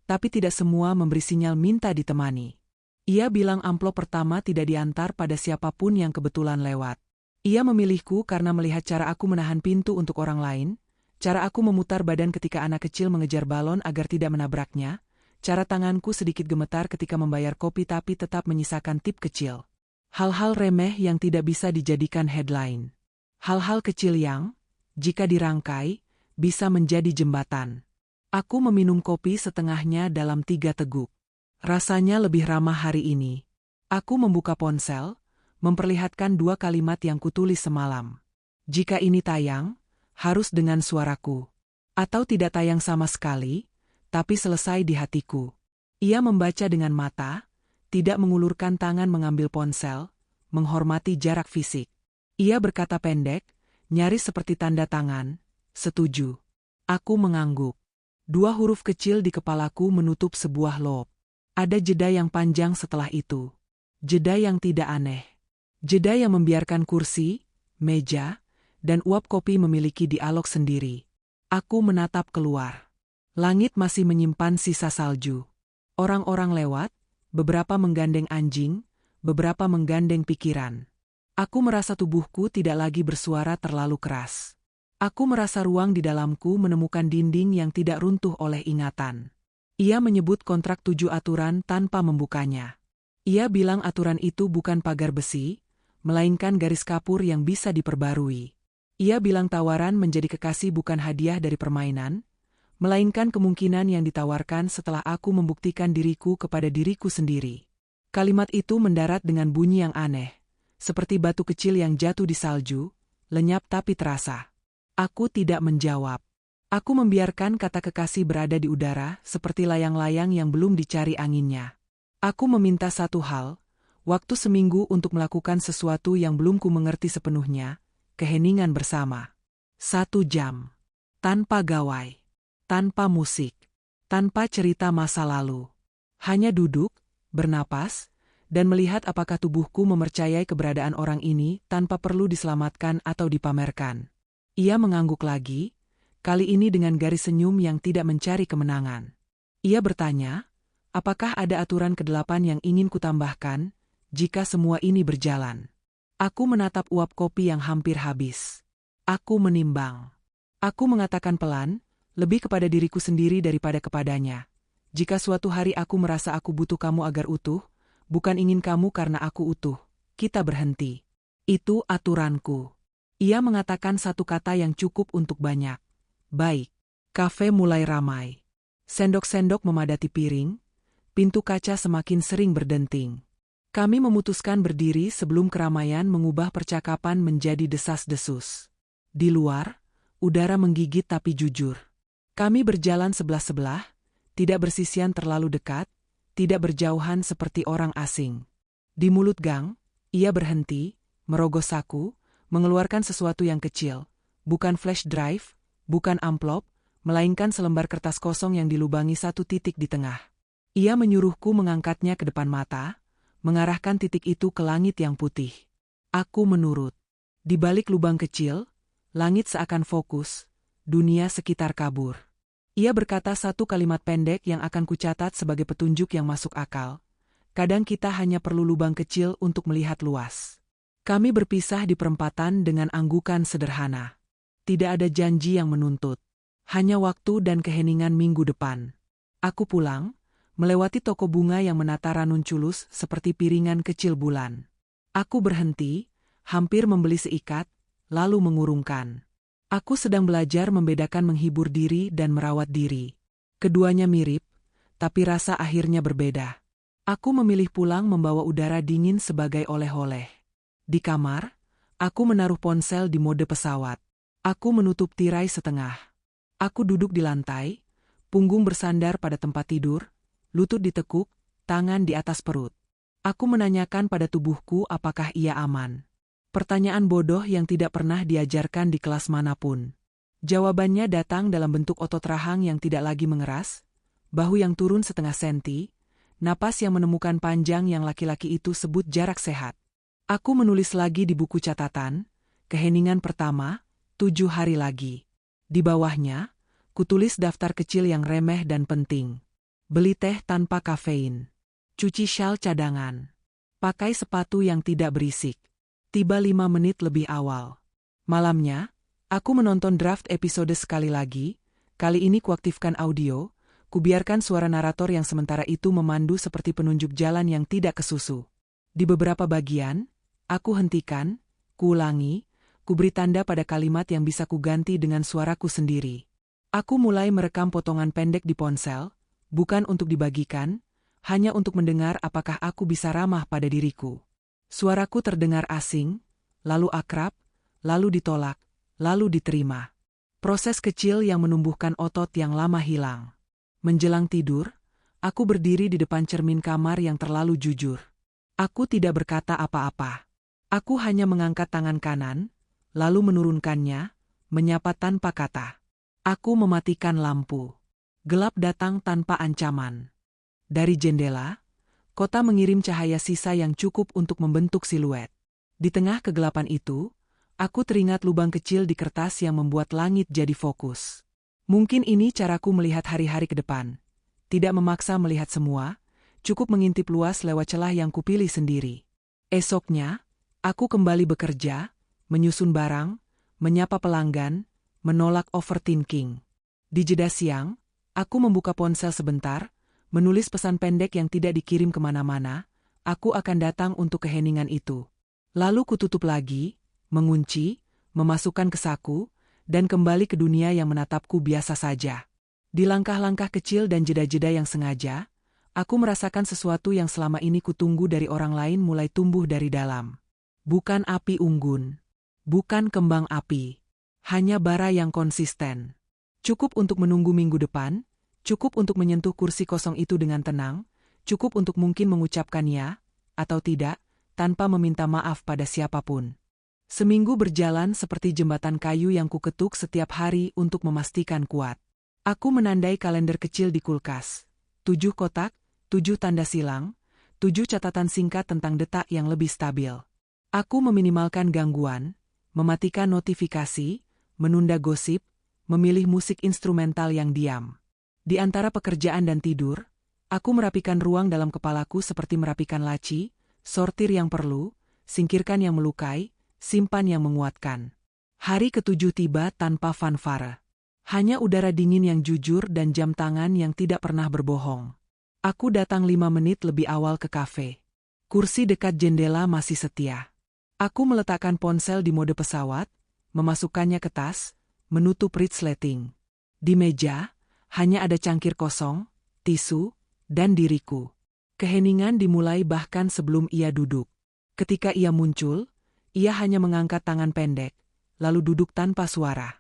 tapi tidak semua memberi sinyal minta ditemani. Ia bilang amplop pertama tidak diantar pada siapapun yang kebetulan lewat. Ia memilihku karena melihat cara aku menahan pintu untuk orang lain, cara aku memutar badan ketika anak kecil mengejar balon agar tidak menabraknya, cara tanganku sedikit gemetar ketika membayar kopi tapi tetap menyisakan tip kecil. Hal-hal remeh yang tidak bisa dijadikan headline. Hal-hal kecil yang, jika dirangkai, bisa menjadi jembatan. Aku meminum kopi setengahnya dalam 3 teguk. Rasanya lebih ramah hari ini. Aku membuka ponsel, memperlihatkan 2 kalimat yang kutulis semalam. Jika ini tayang, harus dengan suaraku. Atau tidak tayang sama sekali, tapi selesai di hatiku. Ia membaca dengan mata, tidak mengulurkan tangan mengambil ponsel, menghormati jarak fisik. Ia berkata pendek, nyaris seperti tanda tangan, setuju. Aku mengangguk. 2 huruf kecil di kepalaku menutup sebuah loop. Ada jeda yang panjang setelah itu. Jeda yang tidak aneh. Jeda yang membiarkan kursi, meja, dan uap kopi memiliki dialog sendiri. Aku menatap keluar. Langit masih menyimpan sisa salju. Orang-orang lewat, beberapa menggandeng anjing, beberapa menggandeng pikiran. Aku merasa tubuhku tidak lagi bersuara terlalu keras. Aku merasa ruang di dalamku menemukan dinding yang tidak runtuh oleh ingatan. Ia menyebut kontrak 7 aturan tanpa membukanya. Ia bilang aturan itu bukan pagar besi, melainkan garis kapur yang bisa diperbarui. Ia bilang tawaran menjadi kekasih bukan hadiah dari permainan, melainkan kemungkinan yang ditawarkan setelah aku membuktikan diriku kepada diriku sendiri. Kalimat itu mendarat dengan bunyi yang aneh, seperti batu kecil yang jatuh di salju, lenyap tapi terasa. Aku tidak menjawab. Aku membiarkan kata kekasih berada di udara seperti layang-layang yang belum dicari anginnya. Aku meminta satu hal, waktu seminggu untuk melakukan sesuatu yang belum ku mengerti sepenuhnya, keheningan bersama. 1 jam. Tanpa gawai. Tanpa musik. Tanpa cerita masa lalu. Hanya duduk, bernapas, dan melihat apakah tubuhku mempercayai keberadaan orang ini tanpa perlu diselamatkan atau dipamerkan. Ia mengangguk lagi, kali ini dengan garis senyum yang tidak mencari kemenangan. Ia bertanya, apakah ada aturan ke-8 yang ingin kutambahkan, jika semua ini berjalan? Aku menatap uap kopi yang hampir habis. Aku menimbang. Aku mengatakan pelan, lebih kepada diriku sendiri daripada kepadanya. Jika suatu hari aku merasa aku butuh kamu agar utuh, bukan ingin kamu karena aku utuh, kita berhenti. Itu aturanku. Ia mengatakan satu kata yang cukup untuk banyak. Baik. Kafe mulai ramai. Sendok-sendok memadati piring, pintu kaca semakin sering berdenting. Kami memutuskan berdiri sebelum keramaian mengubah percakapan menjadi desas-desus. Di luar, udara menggigit tapi jujur. Kami berjalan sebelah-sebelah, tidak bersisian terlalu dekat, tidak berjauhan seperti orang asing. Di mulut gang, ia berhenti, merogoh saku, mengeluarkan sesuatu yang kecil, bukan flash drive, bukan amplop, melainkan selembar kertas kosong yang dilubangi 1 titik di tengah. Ia menyuruhku mengangkatnya ke depan mata, mengarahkan titik itu ke langit yang putih. Aku menurut. Di balik lubang kecil, langit seakan fokus, dunia sekitar kabur. Ia berkata satu kalimat pendek yang akan kucatat sebagai petunjuk yang masuk akal. Kadang kita hanya perlu lubang kecil untuk melihat luas. Kami berpisah di perempatan dengan anggukan sederhana. Tidak ada janji yang menuntut. Hanya waktu dan keheningan minggu depan. Aku pulang, melewati toko bunga yang menata ranunculus seperti piringan kecil bulan. Aku berhenti, hampir membeli seikat, lalu mengurungkan. Aku sedang belajar membedakan menghibur diri dan merawat diri. Keduanya mirip, tapi rasa akhirnya berbeda. Aku memilih pulang membawa udara dingin sebagai oleh-oleh. Di kamar, aku menaruh ponsel di mode pesawat. Aku menutup tirai setengah. Aku duduk di lantai, punggung bersandar pada tempat tidur, lutut ditekuk, tangan di atas perut. Aku menanyakan pada tubuhku apakah ia aman. Pertanyaan bodoh yang tidak pernah diajarkan di kelas manapun. Jawabannya datang dalam bentuk otot rahang yang tidak lagi mengeras, bahu yang turun setengah senti, napas yang menemukan panjang yang laki-laki itu sebut jarak sehat. Aku menulis lagi di buku catatan, keheningan pertama, 7 hari lagi. Di bawahnya, kutulis daftar kecil yang remeh dan penting. Beli teh tanpa kafein. Cuci syal cadangan. Pakai sepatu yang tidak berisik. Tiba 5 menit lebih awal. Malamnya, aku menonton draft episode sekali lagi, kali ini kuaktifkan audio, kubiarkan suara narator yang sementara itu memandu seperti penunjuk jalan yang tidak kesusu. Di beberapa bagian, aku hentikan, kuulangi, kuberi tanda pada kalimat yang bisa kuganti dengan suaraku sendiri. Aku mulai merekam potongan pendek di ponsel, bukan untuk dibagikan, hanya untuk mendengar apakah aku bisa ramah pada diriku. Suaraku terdengar asing, lalu akrab, lalu ditolak, lalu diterima. Proses kecil yang menumbuhkan otot yang lama hilang. Menjelang tidur, aku berdiri di depan cermin kamar yang terlalu jujur. Aku tidak berkata apa-apa. Aku hanya mengangkat tangan kanan, lalu menurunkannya, menyapa tanpa kata. Aku mematikan lampu. Gelap datang tanpa ancaman. Dari jendela, kota mengirim cahaya sisa yang cukup untuk membentuk siluet. Di tengah kegelapan itu, aku teringat lubang kecil di kertas yang membuat langit jadi fokus. Mungkin ini caraku melihat hari-hari ke depan. Tidak memaksa melihat semua, cukup mengintip luas lewat celah yang kupilih sendiri. Esoknya, aku kembali bekerja, menyusun barang, menyapa pelanggan, menolak overthinking. Di jeda siang, aku membuka ponsel sebentar, menulis pesan pendek yang tidak dikirim kemana-mana. Aku akan datang untuk keheningan itu. Lalu kututup lagi, mengunci, memasukkan ke saku, dan kembali ke dunia yang menatapku biasa saja. Di langkah-langkah kecil dan jeda-jeda yang sengaja, aku merasakan sesuatu yang selama ini kutunggu dari orang lain mulai tumbuh dari dalam. Bukan api unggun. Bukan kembang api. Hanya bara yang konsisten. Cukup untuk menunggu minggu depan, cukup untuk menyentuh kursi kosong itu dengan tenang, cukup untuk mungkin mengucapkan ya, atau tidak, tanpa meminta maaf pada siapapun. Seminggu berjalan seperti jembatan kayu yang kuketuk setiap hari untuk memastikan kuat. Aku menandai kalender kecil di kulkas. 7 kotak, 7 tanda silang, 7 catatan singkat tentang detak yang lebih stabil. Aku meminimalkan gangguan, mematikan notifikasi, menunda gosip, memilih musik instrumental yang diam. Di antara pekerjaan dan tidur, aku merapikan ruang dalam kepalaku seperti merapikan laci, sortir yang perlu, singkirkan yang melukai, simpan yang menguatkan. Hari ke-7 tiba tanpa fanfare. Hanya udara dingin yang jujur dan jam tangan yang tidak pernah berbohong. Aku datang 5 menit lebih awal ke kafe. Kursi dekat jendela masih setia. Aku meletakkan ponsel di mode pesawat, memasukkannya ke tas, menutup resleting. Di meja, hanya ada cangkir kosong, tisu, dan diriku. Keheningan dimulai bahkan sebelum ia duduk. Ketika ia muncul, ia hanya mengangkat tangan pendek, lalu duduk tanpa suara.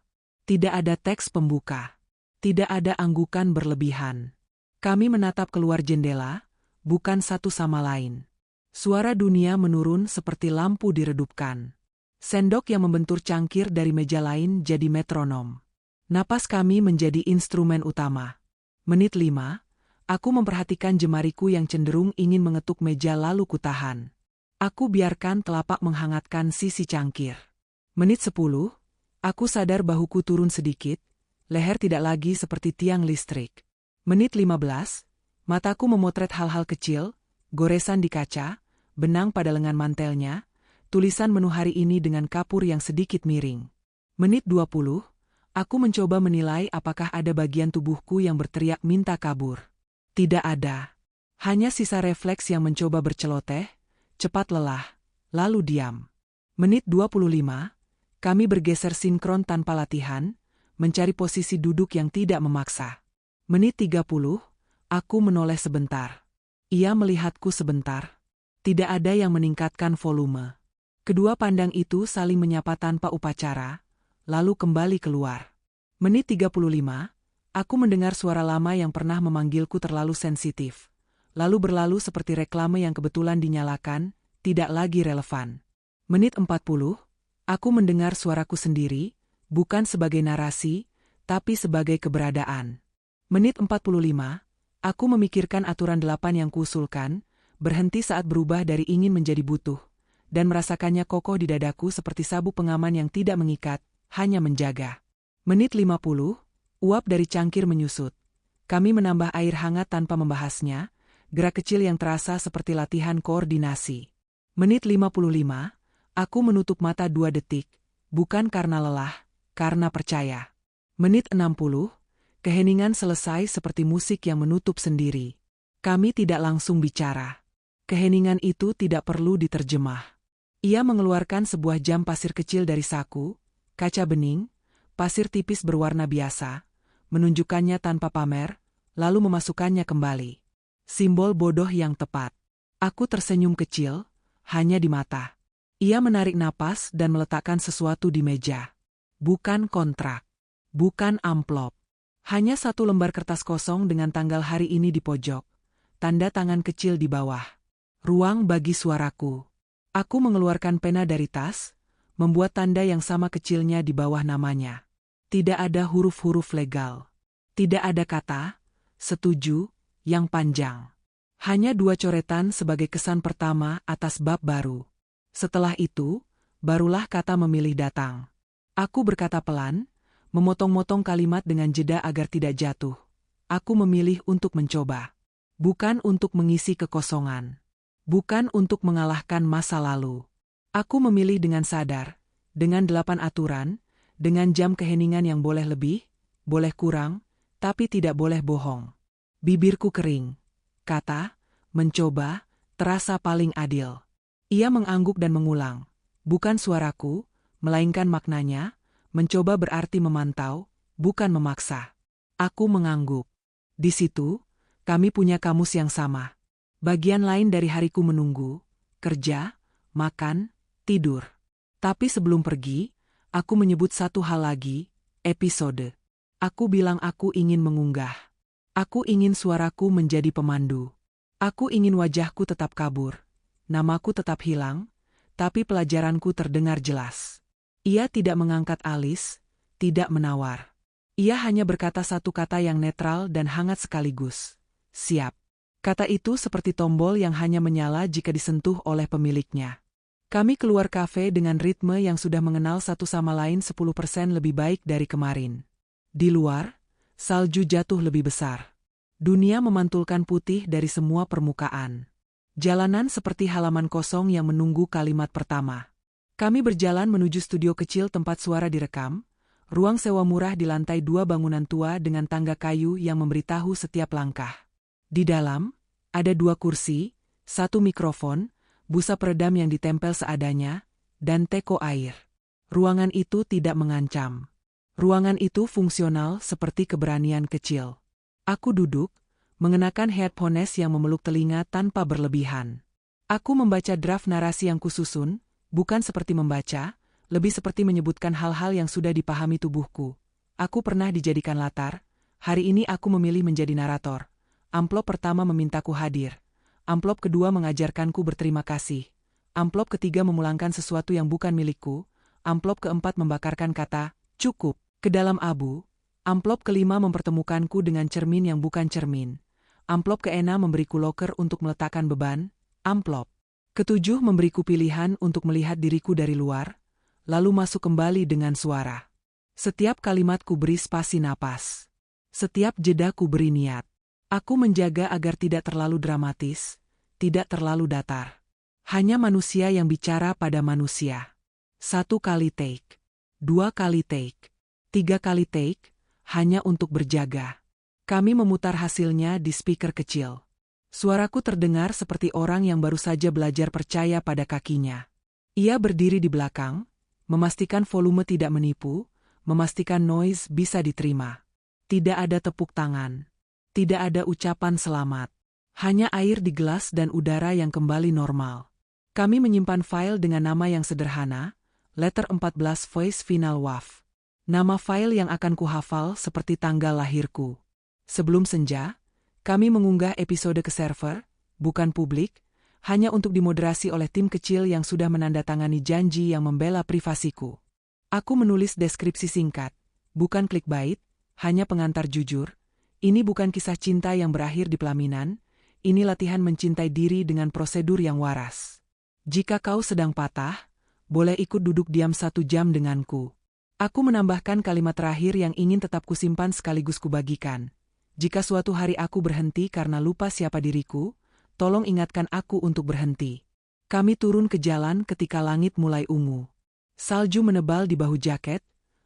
Tidak ada teks pembuka. Tidak ada anggukan berlebihan. Kami menatap keluar jendela, bukan satu sama lain. Suara dunia menurun seperti lampu diredupkan. Sendok yang membentur cangkir dari meja lain jadi metronom. Napas kami menjadi instrumen utama. Menit 5, aku memperhatikan jemariku yang cenderung ingin mengetuk meja lalu kutahan. Aku biarkan telapak menghangatkan sisi cangkir. Menit 10, aku sadar bahuku turun sedikit, leher tidak lagi seperti tiang listrik. Menit 15, mataku memotret hal-hal kecil, goresan di kaca, benang pada lengan mantelnya, tulisan menu hari ini dengan kapur yang sedikit miring. Menit 20, aku mencoba menilai apakah ada bagian tubuhku yang berteriak minta kabur. Tidak ada. Hanya sisa refleks yang mencoba berceloteh, cepat lelah, lalu diam. Menit 25, kami bergeser sinkron tanpa latihan, mencari posisi duduk yang tidak memaksa. Menit 30, aku menoleh sebentar. Ia melihatku sebentar. Tidak ada yang meningkatkan volume. Kedua pandang itu saling menyapa tanpa upacara, lalu kembali keluar. Menit 35, aku mendengar suara lama yang pernah memanggilku terlalu sensitif. Lalu berlalu seperti reklame yang kebetulan dinyalakan, tidak lagi relevan. Menit 40, aku mendengar suaraku sendiri, bukan sebagai narasi, tapi sebagai keberadaan. Menit 45, aku memikirkan aturan 8 yang kuusulkan, berhenti saat berubah dari ingin menjadi butuh, dan merasakannya kokoh di dadaku seperti sabuk pengaman yang tidak mengikat, hanya menjaga. Menit 50, uap dari cangkir menyusut. Kami menambah air hangat tanpa membahasnya, gerak kecil yang terasa seperti latihan koordinasi. Menit 55, aku menutup mata 2 detik, bukan karena lelah, karena percaya. Menit 60, keheningan selesai seperti musik yang menutup sendiri. Kami tidak langsung bicara. Keheningan itu tidak perlu diterjemah. Ia mengeluarkan sebuah jam pasir kecil dari saku, kaca bening, pasir tipis berwarna biasa, menunjukkannya tanpa pamer, lalu memasukkannya kembali. Simbol bodoh yang tepat. Aku tersenyum kecil, hanya di mata. Ia menarik napas dan meletakkan sesuatu di meja. Bukan kontrak. Bukan amplop. Hanya satu lembar kertas kosong dengan tanggal hari ini di pojok. Tanda tangan kecil di bawah. Ruang bagi suaraku. Aku mengeluarkan pena dari tas, membuat tanda yang sama kecilnya di bawah namanya. Tidak ada huruf-huruf legal. Tidak ada kata, setuju, yang panjang. Hanya 2 coretan sebagai kesan pertama atas bab baru. Setelah itu, barulah kata memilih datang. Aku berkata pelan, memotong-motong kalimat dengan jeda agar tidak jatuh. Aku memilih untuk mencoba. Bukan untuk mengisi kekosongan. Bukan untuk mengalahkan masa lalu. Aku memilih dengan sadar, dengan 8 aturan, dengan jam keheningan yang boleh lebih, boleh kurang, tapi tidak boleh bohong. Bibirku kering. Kata, mencoba, terasa paling adil. Ia mengangguk dan mengulang. Bukan suaraku, melainkan maknanya, mencoba berarti memantau, bukan memaksa. Aku mengangguk. Di situ, kami punya kamus yang sama. Bagian lain dari hariku menunggu, kerja, makan, tidur. Tapi sebelum pergi, aku menyebut satu hal lagi, episode. Aku bilang aku ingin mengunggah. Aku ingin suaraku menjadi pemandu. Aku ingin wajahku tetap kabur. Namaku tetap hilang, tapi pelajaranku terdengar jelas. Ia tidak mengangkat alis, tidak menawar. Ia hanya berkata satu kata yang netral dan hangat sekaligus. Siap. Kata itu seperti tombol yang hanya menyala jika disentuh oleh pemiliknya. Kami keluar kafe dengan ritme yang sudah mengenal satu sama lain 10% lebih baik dari kemarin. Di luar, salju jatuh lebih besar. Dunia memantulkan putih dari semua permukaan. Jalanan seperti halaman kosong yang menunggu kalimat pertama. Kami berjalan menuju studio kecil tempat suara direkam, ruang sewa murah di lantai 2 bangunan tua dengan tangga kayu yang memberitahu setiap langkah. Di dalam, ada 2 kursi, 1 mikrofon, busa peredam yang ditempel seadanya, dan teko air. Ruangan itu tidak mengancam. Ruangan itu fungsional seperti keberanian kecil. Aku duduk, mengenakan headphones yang memeluk telinga tanpa berlebihan. Aku membaca draft narasi yang kususun, bukan seperti membaca, lebih seperti menyebutkan hal-hal yang sudah dipahami tubuhku. Aku pernah dijadikan latar, hari ini aku memilih menjadi narator. Amplop pertama memintaku hadir. Amplop kedua mengajarkanku berterima kasih. Amplop ketiga memulangkan sesuatu yang bukan milikku. Amplop keempat membakarkan kata, cukup, ke dalam abu. Amplop kelima mempertemukanku dengan cermin yang bukan cermin. Amplop keenam memberiku loker untuk meletakkan beban. Amplop ketujuh memberiku pilihan untuk melihat diriku dari luar, lalu masuk kembali dengan suara. Setiap kalimatku beri spasi napas. Setiap jedaku beri niat. Aku menjaga agar tidak terlalu dramatis, tidak terlalu datar. Hanya manusia yang bicara pada manusia. 1 kali take, 2 kali take, 3 kali take, hanya untuk berjaga. Kami memutar hasilnya di speaker kecil. Suaraku terdengar seperti orang yang baru saja belajar percaya pada kakinya. Ia berdiri di belakang, memastikan volume tidak menipu, memastikan noise bisa diterima. Tidak ada tepuk tangan. Tidak ada ucapan selamat. Hanya air di gelas dan udara yang kembali normal. Kami menyimpan file dengan nama yang sederhana, letter 14 voice final WAV. Nama file yang akan kuhafal seperti tanggal lahirku. Sebelum senja, kami mengunggah episode ke server, bukan publik, hanya untuk dimoderasi oleh tim kecil yang sudah menandatangani janji yang membela privasiku. Aku menulis deskripsi singkat, bukan clickbait, hanya pengantar jujur. Ini bukan kisah cinta yang berakhir di pelaminan, ini latihan mencintai diri dengan prosedur yang waras. Jika kau sedang patah, boleh ikut duduk diam 1 jam denganku. Aku menambahkan kalimat terakhir yang ingin tetap kusimpan sekaligus kubagikan. Jika suatu hari aku berhenti karena lupa siapa diriku, tolong ingatkan aku untuk berhenti. Kami turun ke jalan ketika langit mulai ungu. Salju menebal di bahu jaket,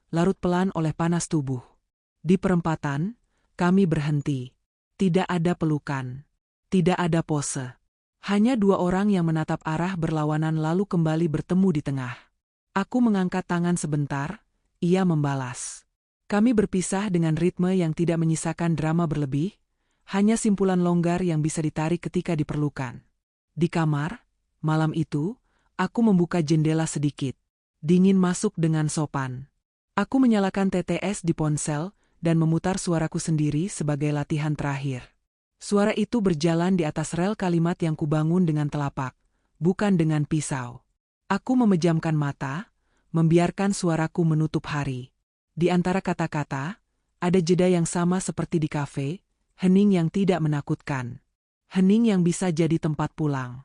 larut pelan oleh panas tubuh. Di perempatan, kami berhenti. Tidak ada pelukan. Tidak ada pose. Hanya 2 orang yang menatap arah berlawanan lalu kembali bertemu di tengah. Aku mengangkat tangan sebentar, ia membalas. Kami berpisah dengan ritme yang tidak menyisakan drama berlebih, hanya simpulan longgar yang bisa ditarik ketika diperlukan. Di kamar, malam itu, aku membuka jendela sedikit. Dingin masuk dengan sopan. Aku menyalakan TTS di ponsel dan memutar suaraku sendiri sebagai latihan terakhir. Suara itu berjalan di atas rel kalimat yang kubangun dengan telapak, bukan dengan pisau. Aku memejamkan mata, membiarkan suaraku menutup hari. Di antara kata-kata, ada jeda yang sama seperti di kafe, hening yang tidak menakutkan. Hening yang bisa jadi tempat pulang.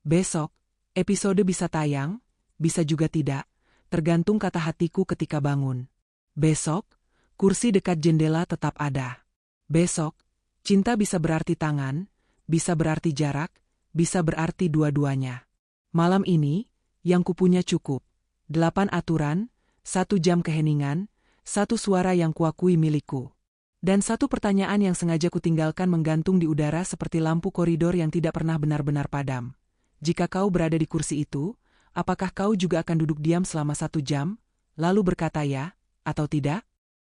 Besok, episode bisa tayang, bisa juga tidak, tergantung kata hatiku ketika bangun. Besok, kursi dekat jendela tetap ada. Besok, cinta bisa berarti tangan, bisa berarti jarak, bisa berarti dua-duanya. Malam ini, yang kupunya cukup. 8 aturan, 1 jam keheningan, 1 suara yang kuakui milikku. Dan 1 pertanyaan yang sengaja kutinggalkan menggantung di udara seperti lampu koridor yang tidak pernah benar-benar padam. Jika kau berada di kursi itu, apakah kau juga akan duduk diam selama 1 jam, lalu berkata ya, atau tidak?